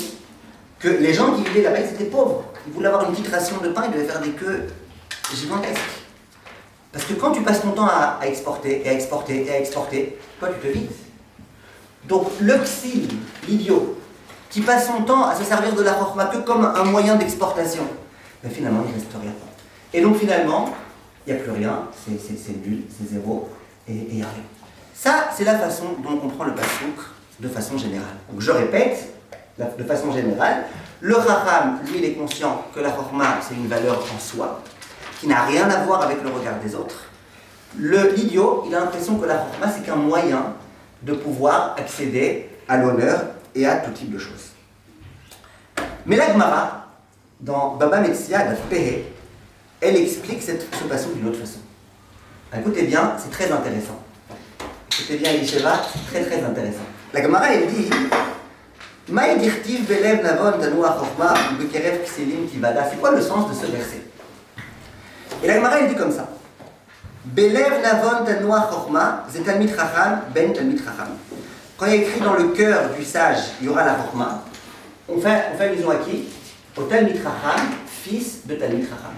que les gens qui vivaient là-bas, ils étaient pauvres. Ils voulaient avoir une petite ration de pain, ils devaient faire des queues gigantesques. Parce que quand tu passes ton temps à exporter, et à exporter, et à exporter, toi tu te vides. Donc le xil, l'idiot, qui passe son temps à se servir de la chorma que comme un moyen d'exportation, ben finalement il ne reste rien. Et donc finalement, il n'y a plus rien, c'est nul, c'est zéro, et il n'y a rien. Ça, c'est la façon dont on comprend le passouk de façon générale. Donc je répète, de façon générale, le chacham, lui, il est conscient que la chorma, c'est une valeur en soi, qui n'a rien à voir avec le regard des autres. L'idiot, il a l'impression que la chorma, c'est qu'un moyen de pouvoir accéder à l'honneur et à tout type de choses. Mais la Gemara, dans Baba Metzia, la Pehe, elle explique ce passage d'une autre façon. Écoutez bien, c'est très intéressant. Écoutez bien, Elisheva, c'est très très intéressant. La Gemara, elle dit Maï dirtiv belev navon tanua chokma bekerev ksilim tivada. C'est quoi le sens de ce verset? Et la Gemara, elle dit comme ça Belev navon tanua chokma, c'est talmid chacham ben talmid chacham. Quand il y a écrit dans le cœur du sage, il y aura la chokma, on fait allusion à qui? Au talmid chacham, fils de talmid chacham.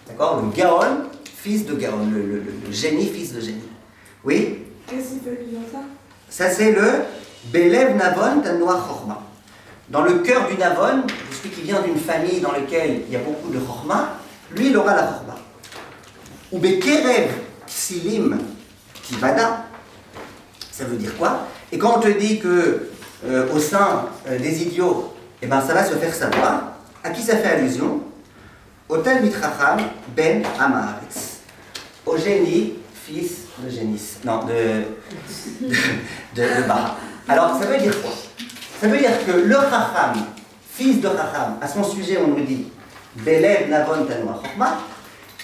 D'accord? Le Gaon, fils de Gaon, le génie, fils de génie. Oui? Qu'est-ce qu'il veut dire ça? Ça c'est le Belev Navon Tanoa Chorma. Dans le cœur du Navon, celui qui vient d'une famille dans laquelle il y a beaucoup de Chorma, lui il aura la Chorma. Ou Bekerev Ksilim Tivada, ça veut dire quoi? Et quand on te dit que au sein des idiots, eh ben, ça va se faire savoir, à qui ça fait allusion? Au Talmid Chacham ben Amaretz, au génie, fils de génis, non, de Bara. Alors, ça veut dire quoi? Ça veut dire que le Chacham, fils de Chacham, à son sujet, on nous dit Belev Navon Tanoa Chokma,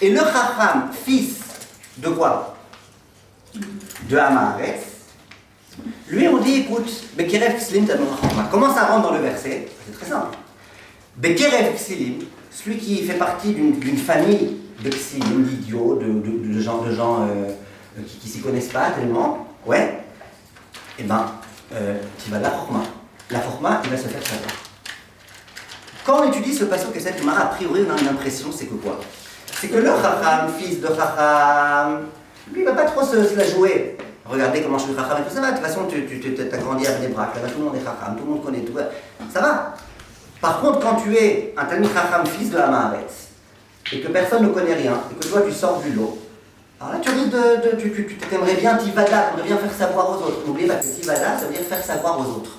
et le Chacham, fils de quoi? De Amaretz. Lui, on dit, écoute, Bekerev Ksilim Tanoa Chokma. Comment ça rentre dans le verset? C'est très simple. Bekerev Ksilim, celui qui fait partie d'une famille de ksilim, d'idiots, de gens qui s'y connaissent pas tellement, ouais, et ben, tu vas de la chorma. La chorma, il va se faire savoir. Quand on étudie ce passage que cette Gemara, a priori, on a une impression, c'est que quoi? C'est que le chacham, fils de chacham, lui, il va pas trop se la jouer. Regardez comment je suis chacham et tout ça va. De toute façon, tu as grandi avec des braques, là-bas, tout le monde est chacham, tout le monde connaît tout, ça va. Par contre, quand tu es un Talmid Chacham, fils de Amaretz, et que personne ne connaît rien, et que toi tu sors du lot, alors là tu risques tu t'aimerais bien tivada, tu aimerais bien faire savoir aux autres. N'oubliez pas que tivada, ça veut dire faire savoir aux autres.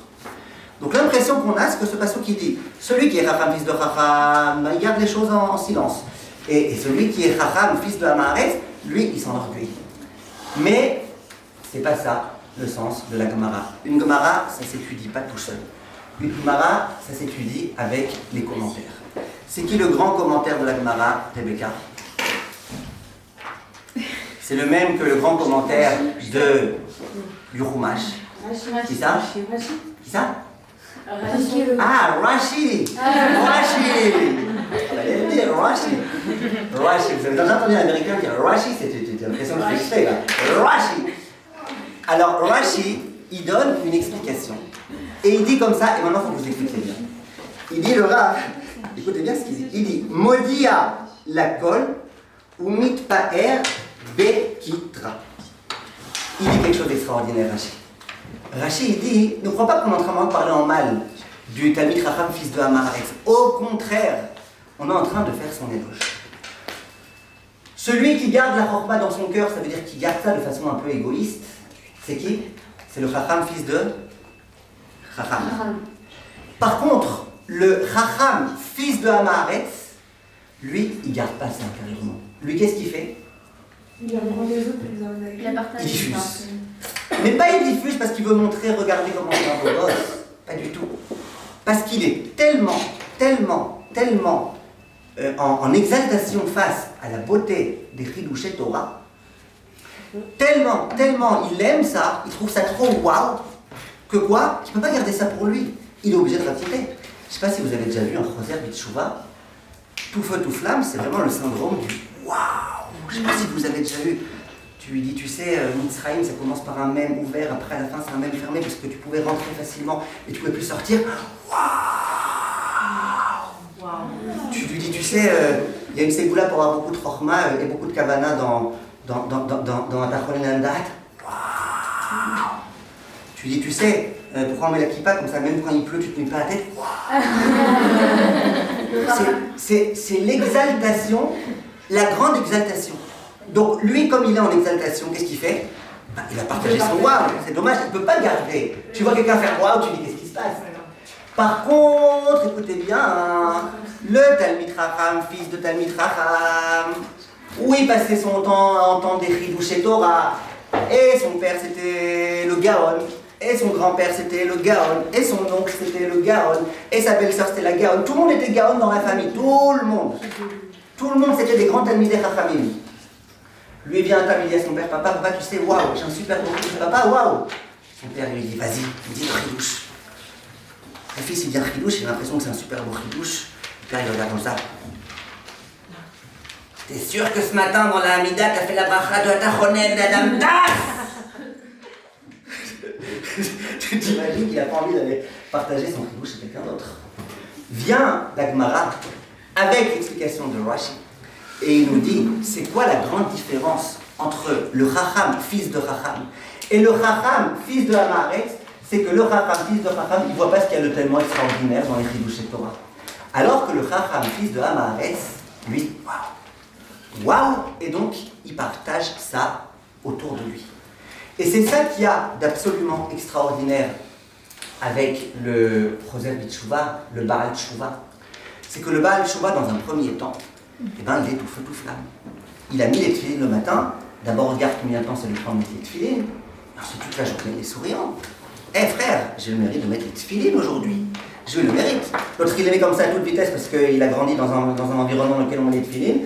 Donc l'impression qu'on a, c'est que ce passage qui dit, celui qui est Chacham, fils de Chacham, il garde les choses en silence. Et celui qui est Chacham, fils de Amaretz, lui, il s'enorgueillit. Mais c'est pas ça le sens de la Gemara. Une Gemara, ça ne s'étudie pas tout seul. Une Gemara, ça s'étudie avec les commentaires. C'est qui le grand commentaire de la Gemara, Rebecca? C'est le même que le grand commentaire du Chumash. Qui ça? Qui ça? Ah, Rashi! Rashi! Fallait le dire, Rashi! Rashi, vous avez déjà entendu un américain dire Rashi, c'est l'impression que c'est extrait là. Rashi! Alors, Rashi, il donne une explication. Et il dit comme ça, et maintenant il faut que vous écoutiez bien. Il dit le Rav, écoutez bien ce qu'il dit. Il dit Modia la kol ou mitpaer bekitra. Il dit quelque chose d'extraordinaire, Rashi. Rashi, il dit, ne crois pas qu'on est en train de parler en mal du Talmid Chacham, fils de Hamaretz. Au contraire, on est en train de faire son éloge. Celui qui garde la chorma dans son cœur, ça veut dire qu'il garde ça de façon un peu égoïste. C'est qui? C'est le Chacham, fils de Chacham. Par contre, le Chacham, fils de Hamaretz, lui, il ne garde pas ça intérieurement. Lui, qu'est-ce qu'il fait? Il apprend les autres et les a Il a partagé. Il diffuse. Mais pas il diffuse parce qu'il veut montrer, regardez comment c'est un beau gosse. Pas du tout. Parce qu'il est tellement en exaltation face à la beauté des Chidouché Torah, tellement il aime ça, il trouve ça trop waouh, que quoi? Il ne peut pas garder ça pour lui. Il est obligé de retirer. Je ne sais pas si vous avez déjà vu un Choser Bitshuva. Tout feu, tout flamme, c'est vraiment le syndrome du waouh. Je ne sais pas si vous avez déjà vu. Tu lui dis, tu sais, Mitzrayim, ça commence par un mème ouvert, après à la fin c'est un mème fermé, parce que tu pouvais rentrer facilement et tu ne pouvais plus sortir. Waouh! Tu lui dis, tu sais, il y a une ségoula pour avoir beaucoup de chorma et beaucoup de kavana dans un Tachon Date. Waouh! Tu lui dis, tu sais, pourquoi on met la kippa comme ça, même quand il pleut, tu ne te mets pas la tête. C'est l'exaltation, la grande exaltation. Donc lui, comme il est en exaltation, qu'est-ce qu'il fait? Il va partager son waouh. C'est dommage, il ne peut pas garder. Tu vois quelqu'un faire waouh, tu dis qu'est-ce qui se passe? Par contre, écoutez bien, hein, le Talmid Chacham, fils de Talmid Chacham, où il passait son temps à entendre des Chidouché Torah, et son père c'était le Gaon, et son grand-père c'était le Gaon, et son oncle c'était le Gaon, et sa belle-sœur c'était la Gaon. Tout le monde était Gaon dans la famille, tout le monde. Tout le monde c'était des grands Talmidei Chachamim. Lui vient un il dit à son père, papa, tu sais, waouh, j'ai un super beau chidouche. Papa, waouh. Son père lui dit, vas-y, il dit le chidouche. Le fils, il dit un chidouche, il a l'impression que c'est un super beau chidouche. Le père, il regarde comme ça. T'es sûr que ce matin, dans la Hamida, t'as fait la bracha de Atachonen d'Adam Das? Tu t'imagines qu'il n'a pas envie d'aller partager son chidouche avec quelqu'un d'autre. Vient la Gemara avec l'explication de Rashi. Et il nous dit, c'est quoi la grande différence entre le Chacham, fils de Chacham, et le Chacham, fils de Hamaretz? C'est que le Chacham, fils de Chacham, il ne voit pas ce qu'il y a de tellement extraordinaire dans les Chidouché Torah. Alors que le Chacham, fils de Hamaretz, lui, waouh! Waouh! Et donc, il partage ça autour de lui. Et c'est ça qu'il y a d'absolument extraordinaire avec le Choser Bitshuva, le Baal Tshuva. C'est que le Baal Tshuva, dans un premier temps, eh ben, il est tout feu, tout flamme. Il a mis les tefilines le matin. D'abord, regarde combien de temps ça lui prend de mettre les tefilines. Ensuite, toute la journée, il est souriant. Frère, j'ai le mérite de mettre les tefilines aujourd'hui. J'ai eu le mérite. L'autre, il les met comme ça à toute vitesse parce qu'il a grandi dans un environnement dans lequel on met les tefilines.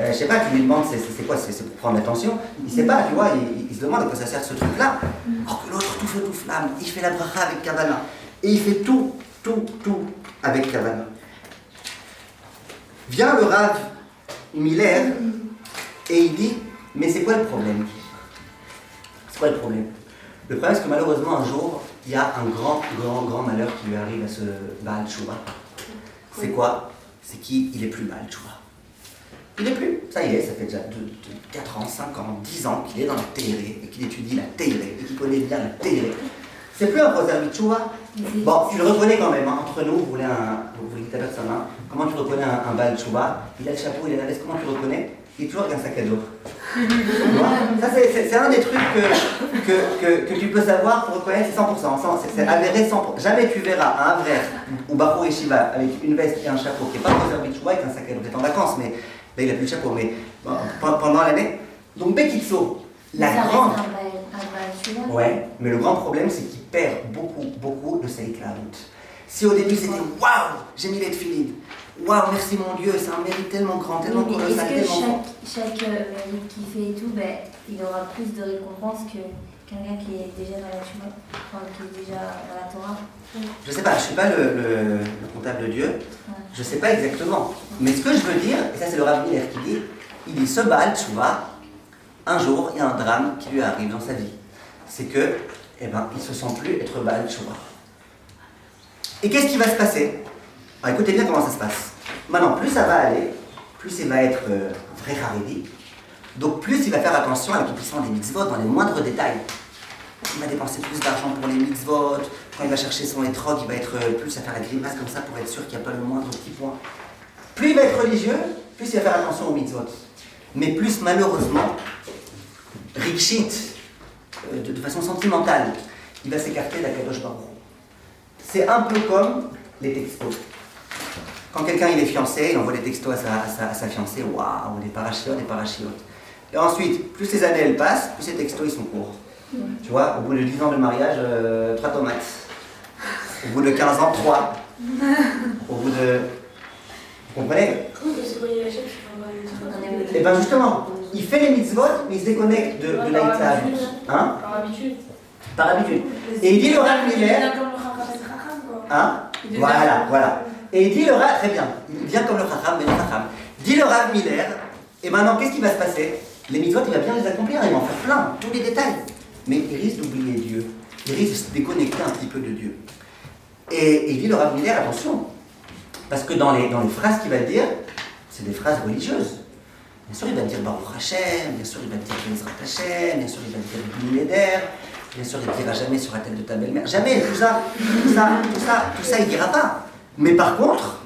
Je sais pas, tu lui demandes c'est quoi, c'est pour prendre l'attention. Il sait pas, tu vois, il se demande à quoi ça sert ce truc-là. Alors que l'autre, tout feu, tout flamme, il fait la bracha avec Kavana. Et il fait tout avec Kavana. Vient le Rav Miller et il dit, mais c'est quoi le problème? C'est quoi le problème? Le problème, c'est que malheureusement, un jour, il y a un grand malheur qui lui arrive à ce Baal Tshuva. C'est quoi? C'est qu'il est plus Baal Tshuva. Il est plus. Ça y est, ça fait déjà 4 ans, 5 ans, 10 ans qu'il est dans la Teiré et qu'il étudie la Teiré et qu'il connaît bien la Teiré. C'est plus un Choser Bitshuva. Bon, tu le reconnais quand même, hein. Entre nous, vous voulez ta personne, hein. Comment tu reconnais un Baal Tshuva? Il a le chapeau, il a la veste, comment tu le reconnais? Il est toujours avec un sac à dos. Ça, c'est un des trucs que tu peux savoir pour reconnaître, c'est 100%. C'est avéré 100%. Jamais tu verras un Avrer ou Bachor Yeshiva avec une veste et un chapeau qui n'est pas Choser Bitshuva avec un sac à dos. Peut-être en vacances, mais là, il n'a plus de chapeau. Mais bon, pendant l'année. Donc, Bekitso, la grande. Ouais, mais le grand problème, c'est qu'il perd beaucoup de sa éclate. Si au début c'était waouh, j'ai mis les tefilines, waouh, merci mon Dieu, c'est un mérite tellement grand, tellement Oui, mais colossal, est-ce que tellement grand. chaque mérite qu'il fait et tout, ben, il aura plus de récompense que quelqu'un qui est déjà dans la Shema, enfin, qui est déjà dans la Torah? Je sais pas, je suis pas le comptable de Dieu, je sais pas exactement. Mais ce que je veux dire, et ça c'est le Rav Miller qui dit, il dit ce Baal Tshuva, un jour il y a un drame qui lui arrive dans sa vie. C'est que, eh ben, il se sent plus être Baal Tshuva. Et qu'est-ce qui va se passer? Alors écoutez bien comment ça se passe. Maintenant, plus ça va aller, plus il va être un vrai Haredi. Donc plus il va faire attention à l'accomplissement des mitzvot dans les moindres détails. Il va dépenser plus d'argent pour les mitzvot. Quand il va chercher son étrog, il va être plus à faire la grimace comme ça pour être sûr qu'il n'y a pas le moindre petit point. Plus il va être religieux, plus il va faire attention aux mitzvot. Mais plus malheureusement, Rikshit, de façon sentimentale, il va s'écarter d'Akadosh Baruch Hu. C'est un peu comme les textos. Quand quelqu'un il est fiancé, il envoie des textos à sa fiancée, waouh, des parachiotes, des parachiotes. Et ensuite, plus les années elles passent, plus ces textos ils sont courts. Tu vois, au bout de 10 ans de mariage, 3 tomates. Au bout de 15 ans, 3. Au bout de... Vous comprenez? Et bien justement, il fait les mitzvot, mais il se déconnecte de l'Aïtzav. Hein? Par habitude. Par habitude. Et il dit le Rav Miller... Hein? Voilà. Et il dit le Rav... Très bien. Il vient comme le Chacham, mais le Chacham. Dit le Rav Miller, et maintenant, qu'est-ce qui va se passer? Les mitzvot, il va bien les accomplir, il va en faire plein, tous les détails. Mais il risque d'oublier Dieu. Il risque de se déconnecter un petit peu de Dieu. Et il dit le Rav Miller, attention. Parce que dans les phrases qu'il va dire, c'est des phrases religieuses. Bien sûr, il va dire Baruch Hashem, bien sûr, il va dire Bezrat Hashem, bien sûr, il va dire Bli Neder, bien sûr, il ne dira jamais sur la tête de ta belle-mère. Jamais, tout ça, il ne dira pas. Mais par contre,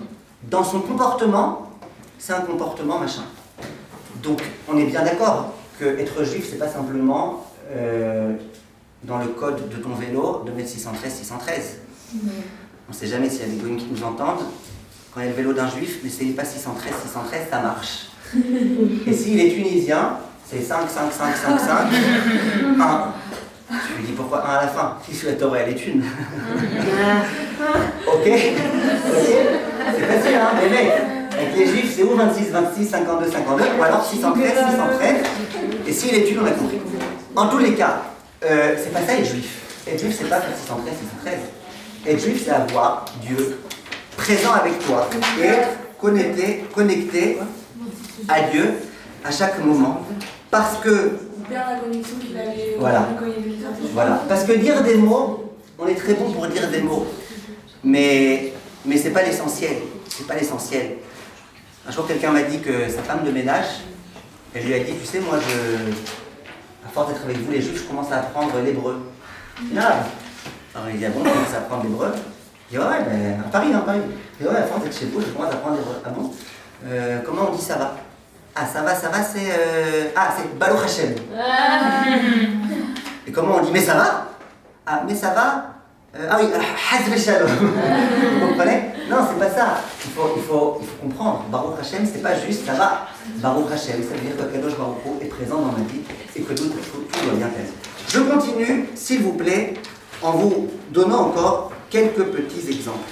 dans son comportement, c'est un comportement machin. Donc, on est bien d'accord que être juif, c'est pas simplement dans le code de ton vélo de mettre 613. On ne sait jamais s'il y a des goïms qui nous entendent. Quand il y a le vélo d'un juif, n'essayez pas 613, ça marche. Et s'il est tunisien, c'est 5, 5, 5, 5, 5, 1. Je lui dis pourquoi 1 à la fin? Si la Torah elle est une. Ok? C'est facile, hein, les mecs. Avec les juifs, c'est ou 26, 26, 52, 52, ou alors 613, 613. Et s'il est une, on a compris. En tous les cas, c'est pas ça être juif. Être juif, c'est pas faire 613, 613. Être juif, c'est avoir Dieu présent avec toi et être connecté à Dieu à chaque moment. Parce que... On perd la connexion qu'il avait voilà. quand il y avait le Voilà. Parce que dire des mots, on est très bon pour dire des mots. Mais c'est pas l'essentiel. C'est pas l'essentiel. Un jour, quelqu'un m'a dit que sa femme de ménage, elle lui a dit, tu sais, moi, à force d'être avec vous, les juifs, je commence à apprendre l'hébreu. Là, alors il dit, ah bon, tu commences à apprendre l'hébreu? Il dit, ouais, mais à Paris, hein, Paris. Il dit, ouais, à force d'être chez vous, je commence à apprendre l'hébreu. Ah bon? Comment on dit ça va? Ah, ça va, c'est... c'est Baruch Hashem. Et comment on dit, mais ça va? Ah, mais ça va? Ah oui, Hazve Shalom. Vous comprenez? Non, c'est pas ça. Il faut comprendre. Baruch Hashem, c'est pas juste ça va. Baruch Hashem, ça veut dire que Kadosh Baruch Hu est présent dans ma vie et que tout doit bien faire. Je continue, s'il vous plaît, en vous donnant encore quelques petits exemples.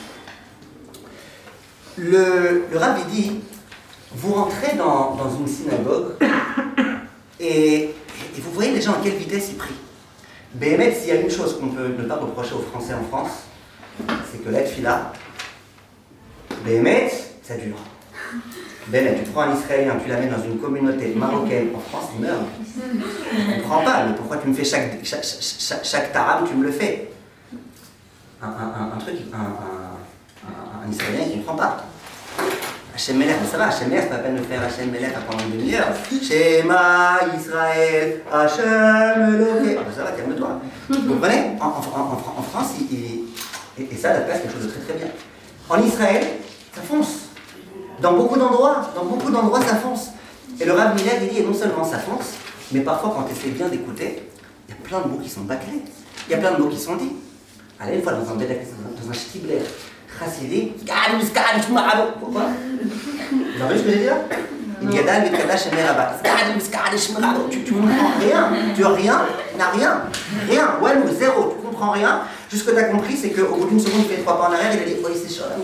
Le Rabbi dit, vous rentrez dans une synagogue et vous voyez les gens à quelle vitesse ils prient. Béhémet, s'il y a une chose qu'on peut ne pas reprocher aux Français en France, c'est que la tfila, Béhémet, ça dure. Béhémet, tu prends un Israélien, tu l'amènes dans une communauté marocaine en France, il meurt. Je ne comprends pas, mais pourquoi tu me fais chaque taram, tu me le fais? Un Israélien, il ne comprend pas. Hachem Melech, ça va, Hachem Melech, c'est pas la peine de faire Hachem Melech pendant une demi-heure. Shema Israël, Hachem Elohé. Ça va, calme-toi. Vous comprenez? En France, et ça, la place, quelque chose de très très bien. En Israël, ça fonce. Dans beaucoup d'endroits, ça fonce. Et le Rav Miller, il dit, et non seulement ça fonce, mais parfois, quand tu essaies bien d'écouter, il y a plein de mots qui sont bâclés. Il y a plein de mots qui sont dits. Allez, une fois dans un shtibler chassidi, pourquoi? Vous avez vu ce que j'ai dit là? Il y a dalle, mais kadash, tu comprends rien, tu as rien, n'a rien, walou, zéro, tu comprends rien. Juste ce que tu as compris, c'est qu'au bout d'une seconde, il fait 3 pas en arrière, il a dit, oui, c'est chaud là,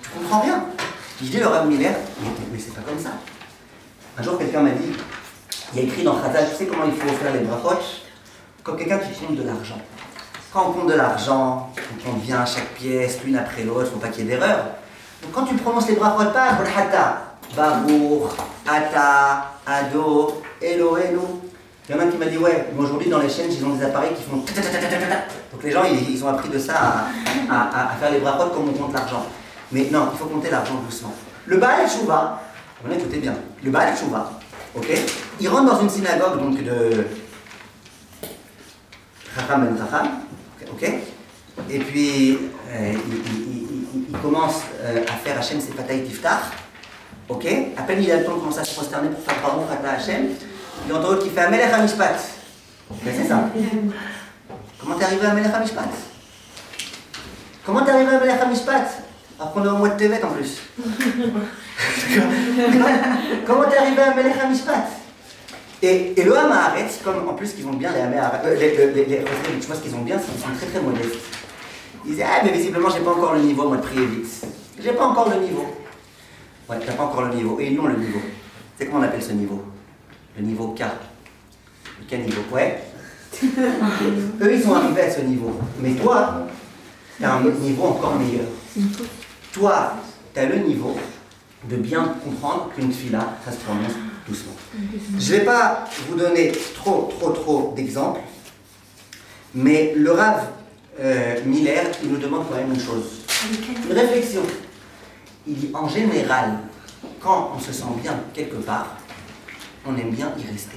tu comprends rien. Il dit le Rav Miller, mais c'est pas comme ça. Un jour, quelqu'un m'a dit, il y a écrit dans Khazal, tu sais comment il faut faire les brachot? Comme quelqu'un qui compte de l'argent. Quand on compte de l'argent, on compte bien chaque pièce, l'une après l'autre, il ne faut pas qu'il y ait d'erreur. Donc quand tu prononces les brachot, pas Brahata, Baruch, Ata, Ado, Elo, Elo. Il y en a un qui m'a dit, ouais, mais aujourd'hui dans les chaînes, ils ont des appareils qui font. Donc les gens, ils ont appris de ça à faire les brachot comme on compte l'argent. Mais non, il faut compter l'argent doucement. Le Baal Tshuva, écoutez bien, le Baal Tshuva, ok, il rentre dans une synagogue donc de Chacham ben Chacham, ok, et puis il commence à faire Hachem Sefatay Tiftach, ok, à peine il a le temps de commencer à se prosterner pour faire Baruch Ata Hachem, il entend l'autre qui fait Amelech HaMishpat. C'est ça. Comment t'es arrivé à Amelech HaMishpat? Comment t'es arrivé à Amelech HaMishpat? Alors qu'on est au mois de Tevet en plus. Comment t'es arrivé à Amelech HaMishpat? Et le Hamaharetz, comme en plus qu'ils ont bien les tu vois ce qu'ils ont bien, c'est qu'ils sont très très modestes. Ils disent, ah mais visiblement j'ai pas encore le niveau, moi de prier vite. J'ai pas encore le niveau. Ouais, t'as pas encore le niveau. Et ils ont le niveau. C'est comment on appelle ce niveau? Le niveau K. Le K niveau, ouais. Eux ils sont arrivés à ce niveau. Mais toi, t'as un autre niveau encore meilleur. Toi, t'as le niveau de bien comprendre qu'une fila, ça se prononce doucement. Je ne vais pas vous donner trop d'exemples, mais le Rav Miller, il nous demande quand même une chose, une réflexion. Il dit, en général, quand on se sent bien quelque part, on aime bien y rester.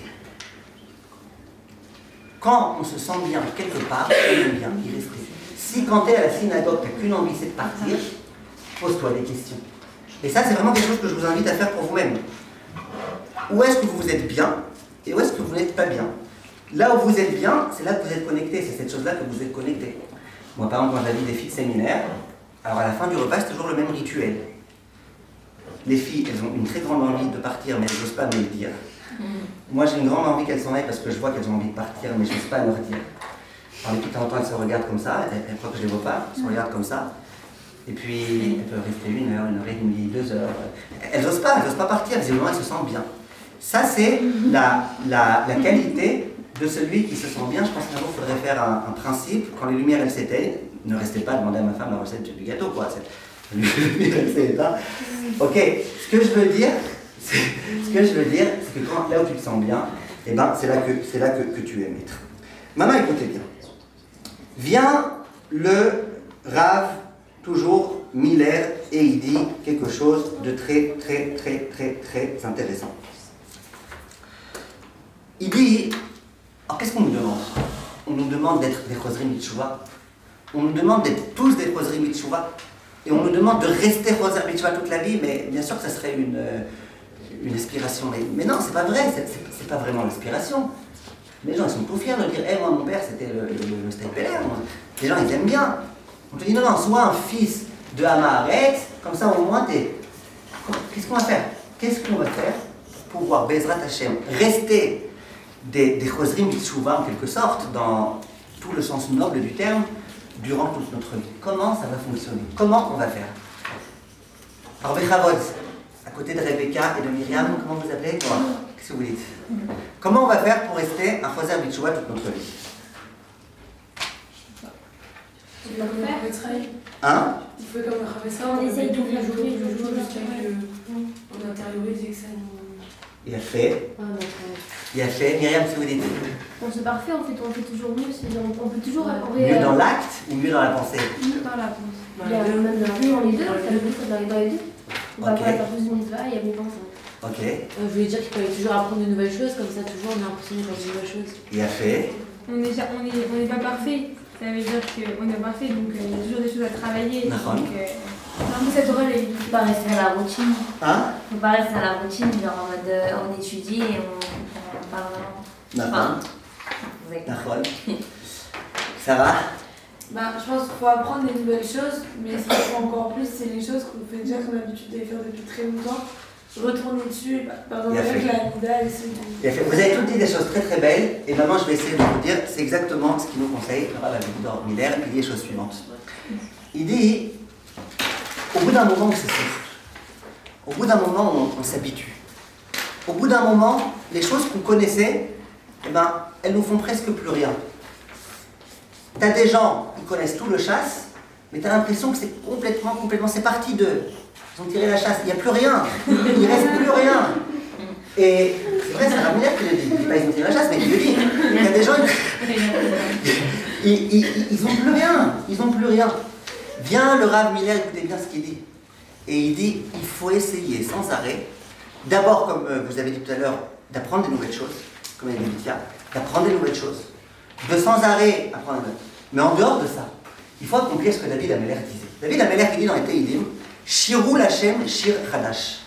Quand on se sent bien quelque part, on aime bien y rester. Si quand tu es à la synagogue, tu n'as qu'une envie, c'est de partir, pose-toi des questions. Et ça, c'est vraiment quelque chose que je vous invite à faire pour vous-même. Où est-ce que vous êtes bien et où est-ce que vous n'êtes pas bien? Là où vous êtes bien, c'est là que vous êtes connecté, c'est cette chose-là que vous êtes connecté. Moi, par exemple, quand j'avais des filles de séminaire, alors à la fin du repas, c'est toujours le même rituel. Les filles, elles ont une très grande envie de partir, mais elles n'osent pas me le dire. Moi, j'ai une grande envie qu'elles s'en aillent parce que je vois qu'elles ont envie de partir, mais je n'ose pas leur dire. Alors, de temps en temps, elles se regardent comme ça, elles croient que je ne les vois pas, elles se regardent comme ça. Et puis, elles peuvent rester 1 heure, 1 heure et demie, 2 heures. Elles n'osent pas partir, visiblement, elles se sentent bien. Ça, c'est la qualité de celui qui se sent bien. Je pense qu'un jour, il faudrait faire un principe. Quand les lumières, elles s'éteignent, ne restez pas demander à ma femme la recette du gâteau, quoi. Les lumières, elles s'éteignent. Ok, ce que je veux dire, c'est que quand, là où tu te sens bien, eh ben, c'est là que tu aimes être. Maintenant, écoutez bien. Vient le Rav, toujours Miller, et il dit quelque chose de très intéressant. Il dit, alors qu'est-ce qu'on nous demande? On nous demande d'être des Chosri Mitzvah. On nous demande d'être tous des Chosri Mitzvah. Et on nous demande de rester Chosri Mitzvah toute la vie, mais bien sûr que ça serait une inspiration. Mais non, c'est pas vrai, c'est pas vraiment l'inspiration. Les gens, ils sont tout fiers de dire, moi, mon père, c'était le Steppeler. Les gens, ils aiment bien. On te dit, non, sois un fils de Hamaharetz, comme ça, au moins, Qu'est-ce qu'on va faire? Qu'est-ce qu'on va faire pour pouvoir, Bezrat Hashem, rester des Chosri Mitzvah, en quelque sorte, dans tout le sens noble du terme, durant toute notre vie? Comment ça va fonctionner? Comment on va faire? Alors, Bechavod, à côté de Rebecca et de Myriam, comment vous appelez? Qu'est-ce que vous dites? Comment on va faire pour rester un Chosri Mitzvah toute notre vie? Hein? Il faut comme un ça, on essaye tous les jours jusqu'à qu'on intériorise et que ça nous... Il a fait. Myriam, ce que vous dites? C'est parfait, on fait toujours mieux. On peut toujours mieux dans l'acte ou mieux dans la pensée? Mieux dans la pensée. Il y a même dans les deux, t'as le but dans les deux. On va pas faire plus de mitzvah, il y a mes pensées. Ok. Je voulais dire qu'il fallait toujours apprendre de nouvelles choses, comme ça toujours on est impressionné par de nouvelles choses. Il a fait. On n'est pas parfait. Ça veut dire qu'on est parfait, donc il y a toujours des choses à travailler. Donc, cette rôle, il ne faut pas rester à la routine. Hein? Il ne faut pas rester à la routine, genre en mode on étudie et on parle vraiment. D'accord. Ça va? Je pense qu'il faut apprendre des nouvelles choses, mais ce qu'il faut encore plus, c'est les choses qu'on fait déjà, qu'on a l'habitude de faire depuis très longtemps. retourner dessus, par exemple Il a avec fait. la Nida et c'est Vous avez toutes dit des choses très très belles, et maintenant je vais essayer de vous dire, c'est exactement ce qu'il nous conseille, le Rav Avigdor Miller. Il dit les choses suivantes. Il dit, au bout d'un moment on s'essouffle, au bout d'un moment on s'habitue, au bout d'un moment, les choses qu'on connaissait, eh ben, elles nous font presque plus rien. T'as des gens qui connaissent tout le chasse, mais t'as l'impression que c'est complètement, c'est parti d'eux. Ils ont tiré la chasse, il n'y a plus rien, il reste plus rien. Et c'est vrai, c'est un Miller qui le dit. Il dit pas ils ont tiré la chasse, mais il le dit. Il y a des gens, ils n'ont plus rien, ils n'ont plus rien. Vient le Rav Miller, écoutez bien ce qu'il dit. Et il dit, il faut essayer sans arrêt, d'abord, comme vous avez dit tout à l'heure, d'apprendre des nouvelles choses, comme il a dit Lydia, d'apprendre des nouvelles choses, de sans arrêt apprendre des nouvelles choses. Mais en dehors de ça, il faut accomplir ce que David Ameller disait. David Ameller qui dit dans les Tehillim, Shirou l'Hashem Shir Chadash.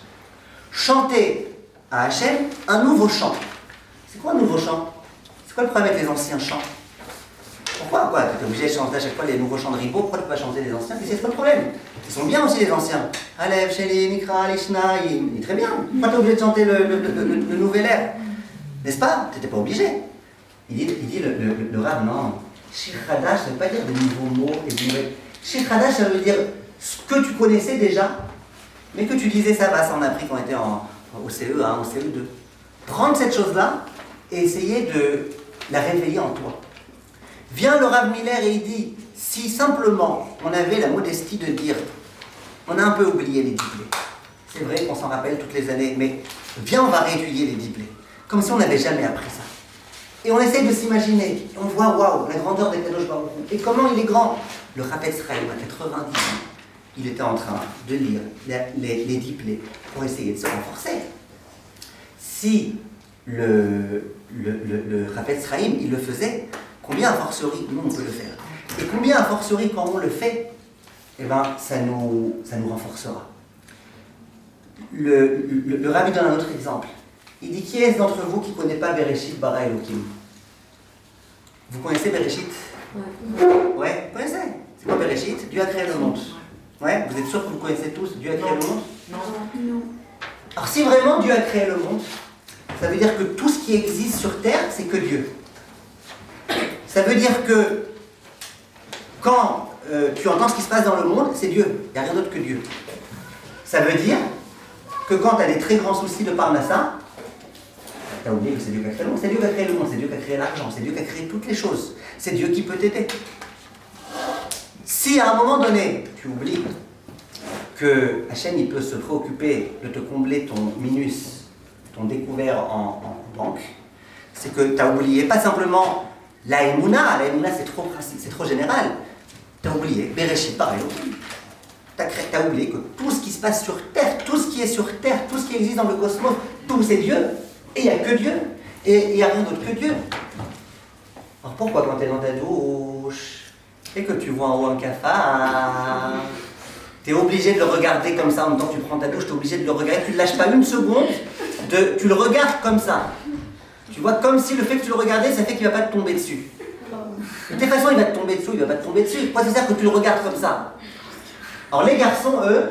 Chantez à Hachem un nouveau chant. C'est quoi un nouveau chant? C'est quoi le problème avec les anciens chants? Pourquoi? Tu es obligé de chanter à chaque fois les nouveaux chants de Ribot? Pourquoi tu ne peux pas chanter les anciens? C'est quoi le problème? Ils sont bien aussi les anciens. Alev, Sheli, Mikra, Lishna, il est très bien. Pourquoi tu es obligé de chanter le nouvel air? N'est-ce pas? Tu n'étais pas obligé. Il dit le Rav, non. Shir Chadash, ça ne veut pas dire de nouveaux mots et de nouvelles. Shir Chadash, ça veut dire ce que tu connaissais déjà, mais que tu disais ça va, ça on a appris quand on était au CE1, au CE2. Prendre cette chose-là et essayer de la réveiller en toi. Vient le Rav Miller et il dit, si simplement on avait la modestie de dire, on a un peu oublié les diplés. C'est vrai qu'on s'en rappelle toutes les années, mais viens on va réétudier les diplés. Comme si on n'avait jamais appris ça. Et on essaie de s'imaginer, on voit, waouh, la grandeur des Kadosh Baruch Hu. Et comment il est grand. Le Chafetz Chaim à 90 ans, il était en train de lire les diplés pour essayer de se renforcer. Si le Chafetz Chaim, il le faisait, combien a fortiori nous on peut le faire? Et combien a fortiori quand on le fait, eh ben, ça nous renforcera. Le Rabbi donne un autre exemple. Il dit, qui est-ce d'entre vous qui ne connaît pas Bereshit bara Elohim? Vous connaissez Bereshit? Ouais, vous connaissez? C'est quoi Bereshit? Dieu a créé le monde. Ouais, vous êtes sûr que vous connaissez tous Dieu a créé le monde? Non. Alors si vraiment Dieu a créé le monde, ça veut dire que tout ce qui existe sur terre, c'est que Dieu. Ça veut dire que quand tu entends ce qui se passe dans le monde, c'est Dieu. Il n'y a rien d'autre que Dieu. Ça veut dire que quand tu as des très grands soucis de Parnassa, tu as oublié que c'est Dieu qui a créé le monde. C'est Dieu qui a créé le monde, c'est Dieu qui a créé l'argent, c'est Dieu qui a créé toutes les choses. C'est Dieu qui peut t'aider. Si à un moment donné, tu oublies que Hachem il peut se préoccuper de te combler ton minus, ton découvert en banque, c'est que tu as oublié, pas simplement la Emouna c'est trop général. Tu as oublié, Bereshit pareil. Tu as oublié que tout ce qui se passe sur Terre, tout ce qui est sur Terre, tout ce qui existe dans le cosmos, tout c'est Dieu, et il n'y a que Dieu, et il n'y a rien d'autre que Dieu. Alors pourquoi quand tu es dans ta douche, et que tu vois en haut un cafard, tu es obligé de le regarder comme ça en même temps que tu prends ta douche, tu es obligé de le regarder, tu ne lâches pas une seconde, tu le regardes comme ça. Tu vois, comme si le fait que tu le regardais, ça fait qu'il ne va pas te tomber dessus. De toute façon, il va te tomber dessous, il ne va pas te tomber dessus. Pourquoi c'est ça que tu le regardes comme ça? Alors les garçons, eux,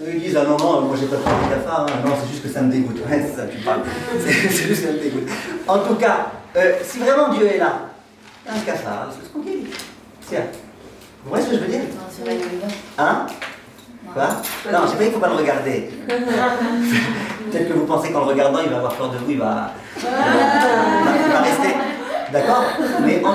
ils disent, ah non, moi j'ai pas peur du cafard, hein. Non, c'est juste que ça me dégoûte. Ouais, c'est ça, tu parles. C'est juste que ça me dégoûte. En tout cas, si vraiment Dieu est là, un cafard, c'est tranquille. Tiens. Vous voyez ce que je veux dire? Non, c'est vrai, il est bien. Hein? Quoi? Non, je sais pas, il ne faut pas le regarder. Peut-être que vous pensez qu'en le regardant, il va avoir peur de vous, il va rester. D'accord? Mais en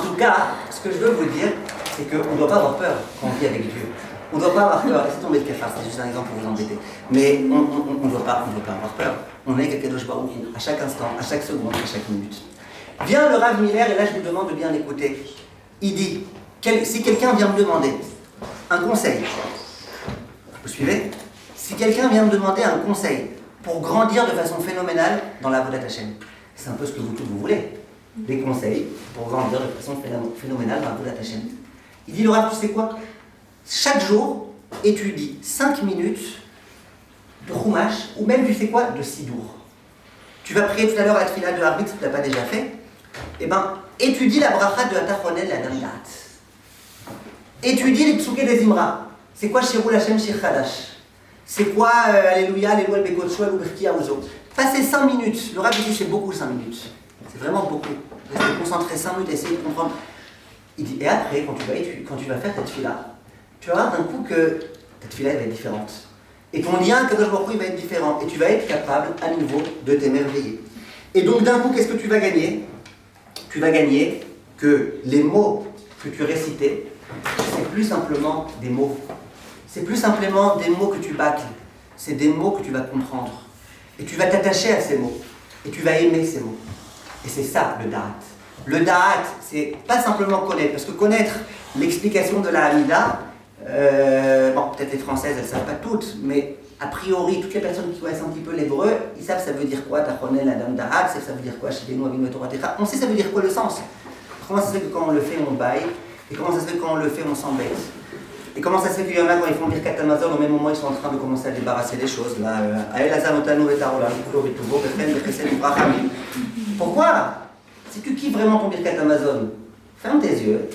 tout cas, ce que je veux vous dire, c'est qu'on ne doit pas avoir peur quand on vit avec Dieu. On ne doit pas avoir peur. Laissez tomber le cafard, c'est juste un exemple pour vous embêter. Mais on ne doit pas avoir peur. On est quelqu'un Kadosh Baruch Hu, à chaque instant, à chaque seconde, à chaque minute. Vient le Rav Miller, et là je vous demande de bien l'écouter. Il dit, si quelqu'un vient me demander un conseil, vous suivez? Si quelqu'un vient me demander un conseil pour grandir de façon phénoménale dans la Avodat Hashem, c'est un peu ce que vous voulez, des conseils pour grandir de façon phénoménale dans la Avodat Hashem. Il dit, le Rav, tu sais quoi? Chaque jour, étudie 5 minutes de Chumash, ou même, tu sais quoi, de Sidour. Tu vas prier tout à l'heure à la Tfila de Harbit, si tu ne l'as pas déjà fait. Eh bien, étudie la bracha de Atachonel et Adam Da'at. Étudie les psuké des Imra. C'est quoi Shirou Hashem Shir Chadash? C'est quoi Alléluia, Alléluia, le Bekotcho, le Birkia, Ouzo. Passez 5 minutes. Le Rav dit c'est beaucoup 5 minutes. C'est vraiment beaucoup. Restez concentré 5 minutes, essayez de comprendre. Il dit, et après, quand tu vas faire ta tefila, tu vas voir d'un coup que ta tefila va être différente. Et ton lien avec Kadosh Baruch Hu, il va être différent. Et tu vas être capable à nouveau de t'émerveiller. Et donc d'un coup, qu'est-ce que tu vas gagner? Tu vas gagner que les mots que tu récitais, c'est plus simplement des mots. C'est plus simplement des mots que tu bâcles. C'est des mots que tu vas comprendre. Et tu vas t'attacher à ces mots. Et tu vas aimer ces mots. Et c'est ça le da'at. Le da'at, c'est pas simplement connaître. Parce que connaître l'explication de la Hamida, bon, peut-être les Françaises, elles ne savent pas toutes, mais a priori, toutes les personnes qui connaissent un petit peu l'hébreu, ils savent ça veut dire quoi, Tachonel, Adam Da'at, ça veut dire quoi, Shidenu, Avinu, Torah, Techa. On sait ça veut dire quoi le sens. Comment ça se fait que quand on le fait, on baille, et comment ça se fait que quand on le fait, on s'embête. Et comment ça se fait qu'il y en a quand ils font Birkat Hamazon, au même moment ils sont en train de commencer à débarrasser des choses. Là, pourquoi? Si tu kiffes vraiment ton Birkat Hamazon, ferme tes yeux,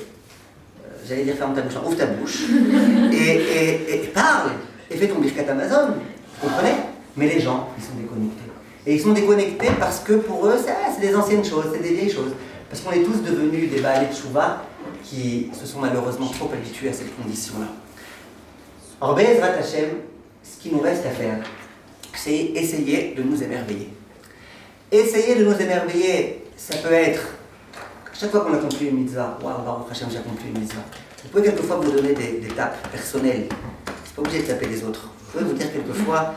j'allais dire ferme ta bouche, ouvre ta bouche, et parle, et fais ton Birkat Hamazon, vous comprenez? Mais les gens, ils sont déconnectés. Et ils sont déconnectés parce que pour eux, c'est des anciennes choses, c'est des vieilles choses. Parce qu'on est tous devenus des Baalei Teshuvah qui se sont malheureusement trop habitués à cette condition-là. Alors, Be'ezrat Hashem, ce qui nous reste à faire, c'est essayer de nous émerveiller. Essayer de nous émerveiller, ça peut être, chaque fois qu'on accomplit une mitzvah, waouh, Baruch Hashem, j'ai accompli une mitzvah. Vous pouvez quelquefois vous donner des tapes personnelles. C'est pas obligé de taper les autres. Vous pouvez vous dire quelquefois,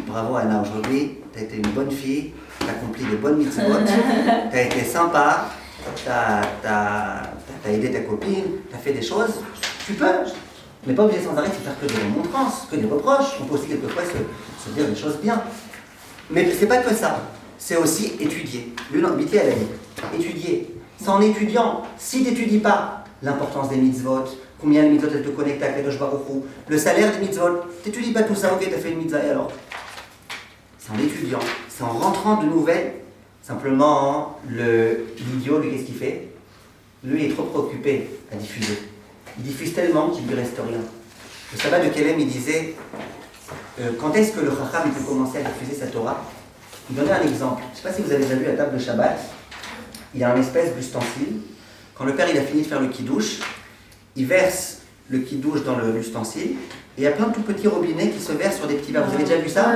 bravo Anna, aujourd'hui, tu as été une bonne fille, tu as accompli de bonnes mitzvot, tu as été sympa, t'as aidé ta copine, t'as fait des choses, tu peux. On n'est pas obligé sans arrêt de faire que des remontrances, que des reproches. On peut aussi quelquefois se dire des choses bien. Mais c'est pas que ça. C'est aussi étudier. L'unité, elle a dit. Étudier. C'est en étudiant. Si tu n'étudies pas l'importance des mitzvot, combien les mitzvot elles te connectent à Kadosh Baruch Hu, le salaire des mitzvot, tu n'étudies pas tout ça, ok, tu as fait une mitzvah et alors? C'est en étudiant. C'est en rentrant de nouvelles. Simplement, l'idiot, lui, qu'est-ce qu'il fait? Lui, il est trop préoccupé à diffuser. Il diffuse tellement qu'il ne lui reste rien. Le sabbat de Kelem, il disait quand est-ce que le Chacham peut commencer à diffuser sa Torah? Il donnait un exemple. Je ne sais pas si vous avez déjà vu la table de Shabbat. Il y a une espèce d'ustensile. Quand le père il a fini de faire le kidouche, il verse le kidouche dans l'ustensile. Et il y a plein de tout petits robinets qui se versent sur des petits verres. Vous avez déjà vu ça?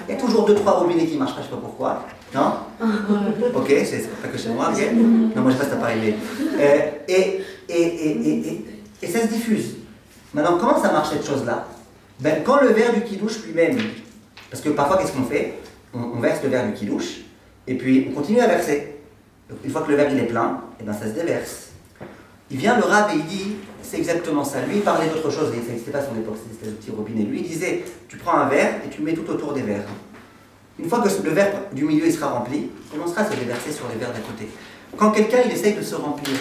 Il y a toujours 2-3 robinets qui ne marchent pas, je ne sais pas pourquoi. Non? Ok, c'est pas que chez moi, ok? Non, moi je passe à Paris. Et ça se diffuse. Maintenant, comment ça marche cette chose-là? Ben, quand le verre du kidouche lui-même, parce que parfois qu'est-ce qu'on fait? On verse le verre du kidouche, et puis on continue à verser. Donc, une fois que le verre il est plein, et ben ça se déverse. Il vient le Rav et il dit, c'est exactement ça. Lui il parlait d'autre chose, ça n'existait pas à son époque, c'était des petits robinets. Lui il disait, tu prends un verre et tu le mets tout autour des verres. Une fois que le verre du milieu il sera rempli, il commencera à se déverser sur les verres d'à côté. Quand quelqu'un il essaye de se remplir,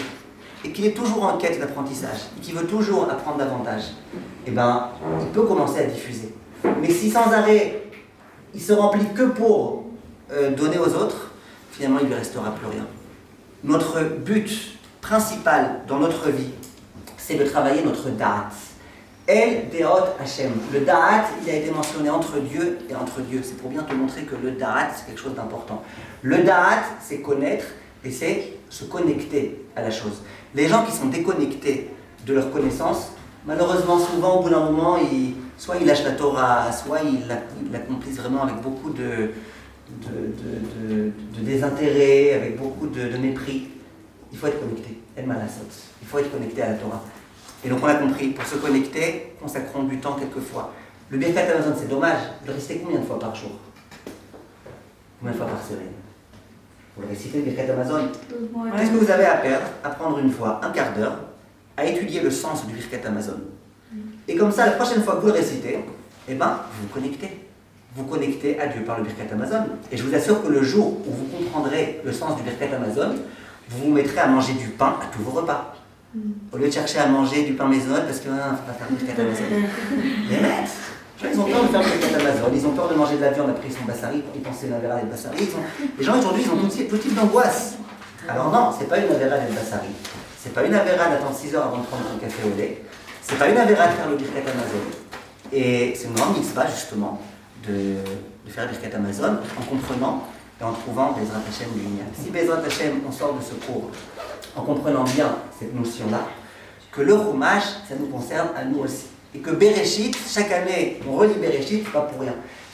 et qu'il est toujours en quête d'apprentissage, et qu'il veut toujours apprendre davantage, eh ben, il peut commencer à diffuser. Mais si sans arrêt, il se remplit que pour donner aux autres, finalement il ne lui restera plus rien. Notre but principal dans notre vie, c'est de travailler notre da'at. El Deot Hashem. Le da'at, il a été mentionné entre Dieu et entre Dieu. C'est pour bien te montrer que le da'at, c'est quelque chose d'important. Le da'at, c'est connaître et c'est se connecter à la chose. Les gens qui sont déconnectés de leur connaissance, malheureusement, souvent, au bout d'un moment, soit ils lâchent la Torah, soit ils l'accomplissent vraiment avec beaucoup de désintérêt, avec beaucoup de mépris. Il faut être connecté. El Malasot. Il faut être connecté à la Torah. Et donc on l'a compris, pour se connecter, consacrons du temps quelquefois. Le Birkat Hamazon, c'est dommage. Vous le récitez combien de fois par jour? Combien de fois par semaine? Vous le récitez, le Birkat Hamazon? Qu'est-ce que vous avez à perdre? À prendre une fois un quart d'heure, à étudier le sens du Birkat Hamazon. Et comme ça, la prochaine fois que vous le récitez, eh ben, vous vous connectez. Vous connectez à Dieu par le Birkat Hamazon. Et je vous assure que le jour où vous comprendrez le sens du Birkat Hamazon, vous vous mettrez à manger du pain à tous vos repas. Au lieu de chercher à manger du pain maisonneux parce qu'il ne faut pas faire le Birkat Hamazon. Ils ont peur de faire le Birkat Hamazon, ils ont peur de manger de la viande après ils sont bassari, ils pensaient une avéra d'être bassari. Les gens aujourd'hui ils ont tout type d'angoisse. Alors non, c'est pas une avéra d'être bassari. C'est pas une avéra d'attendre 6 heures avant de prendre ton café au lait. C'est pas une avéra de faire le Birkat Hamazon. Et c'est une grande mitzvah, justement, de faire Birkat Amazon en comprenant et en trouvant Bezrat Hashem du Minyan. Si Bezrat Hashem, on sort de ce cours en comprenant bien cette notion-là, que le Chumash, ça nous concerne à nous aussi. Et que Bereshit, chaque année, on relit Bereshit, pas pour rien.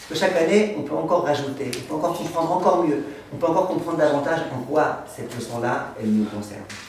Parce que chaque année, on peut encore rajouter, on peut encore comprendre encore mieux, on peut encore comprendre davantage en quoi cette leçon-là, elle nous concerne.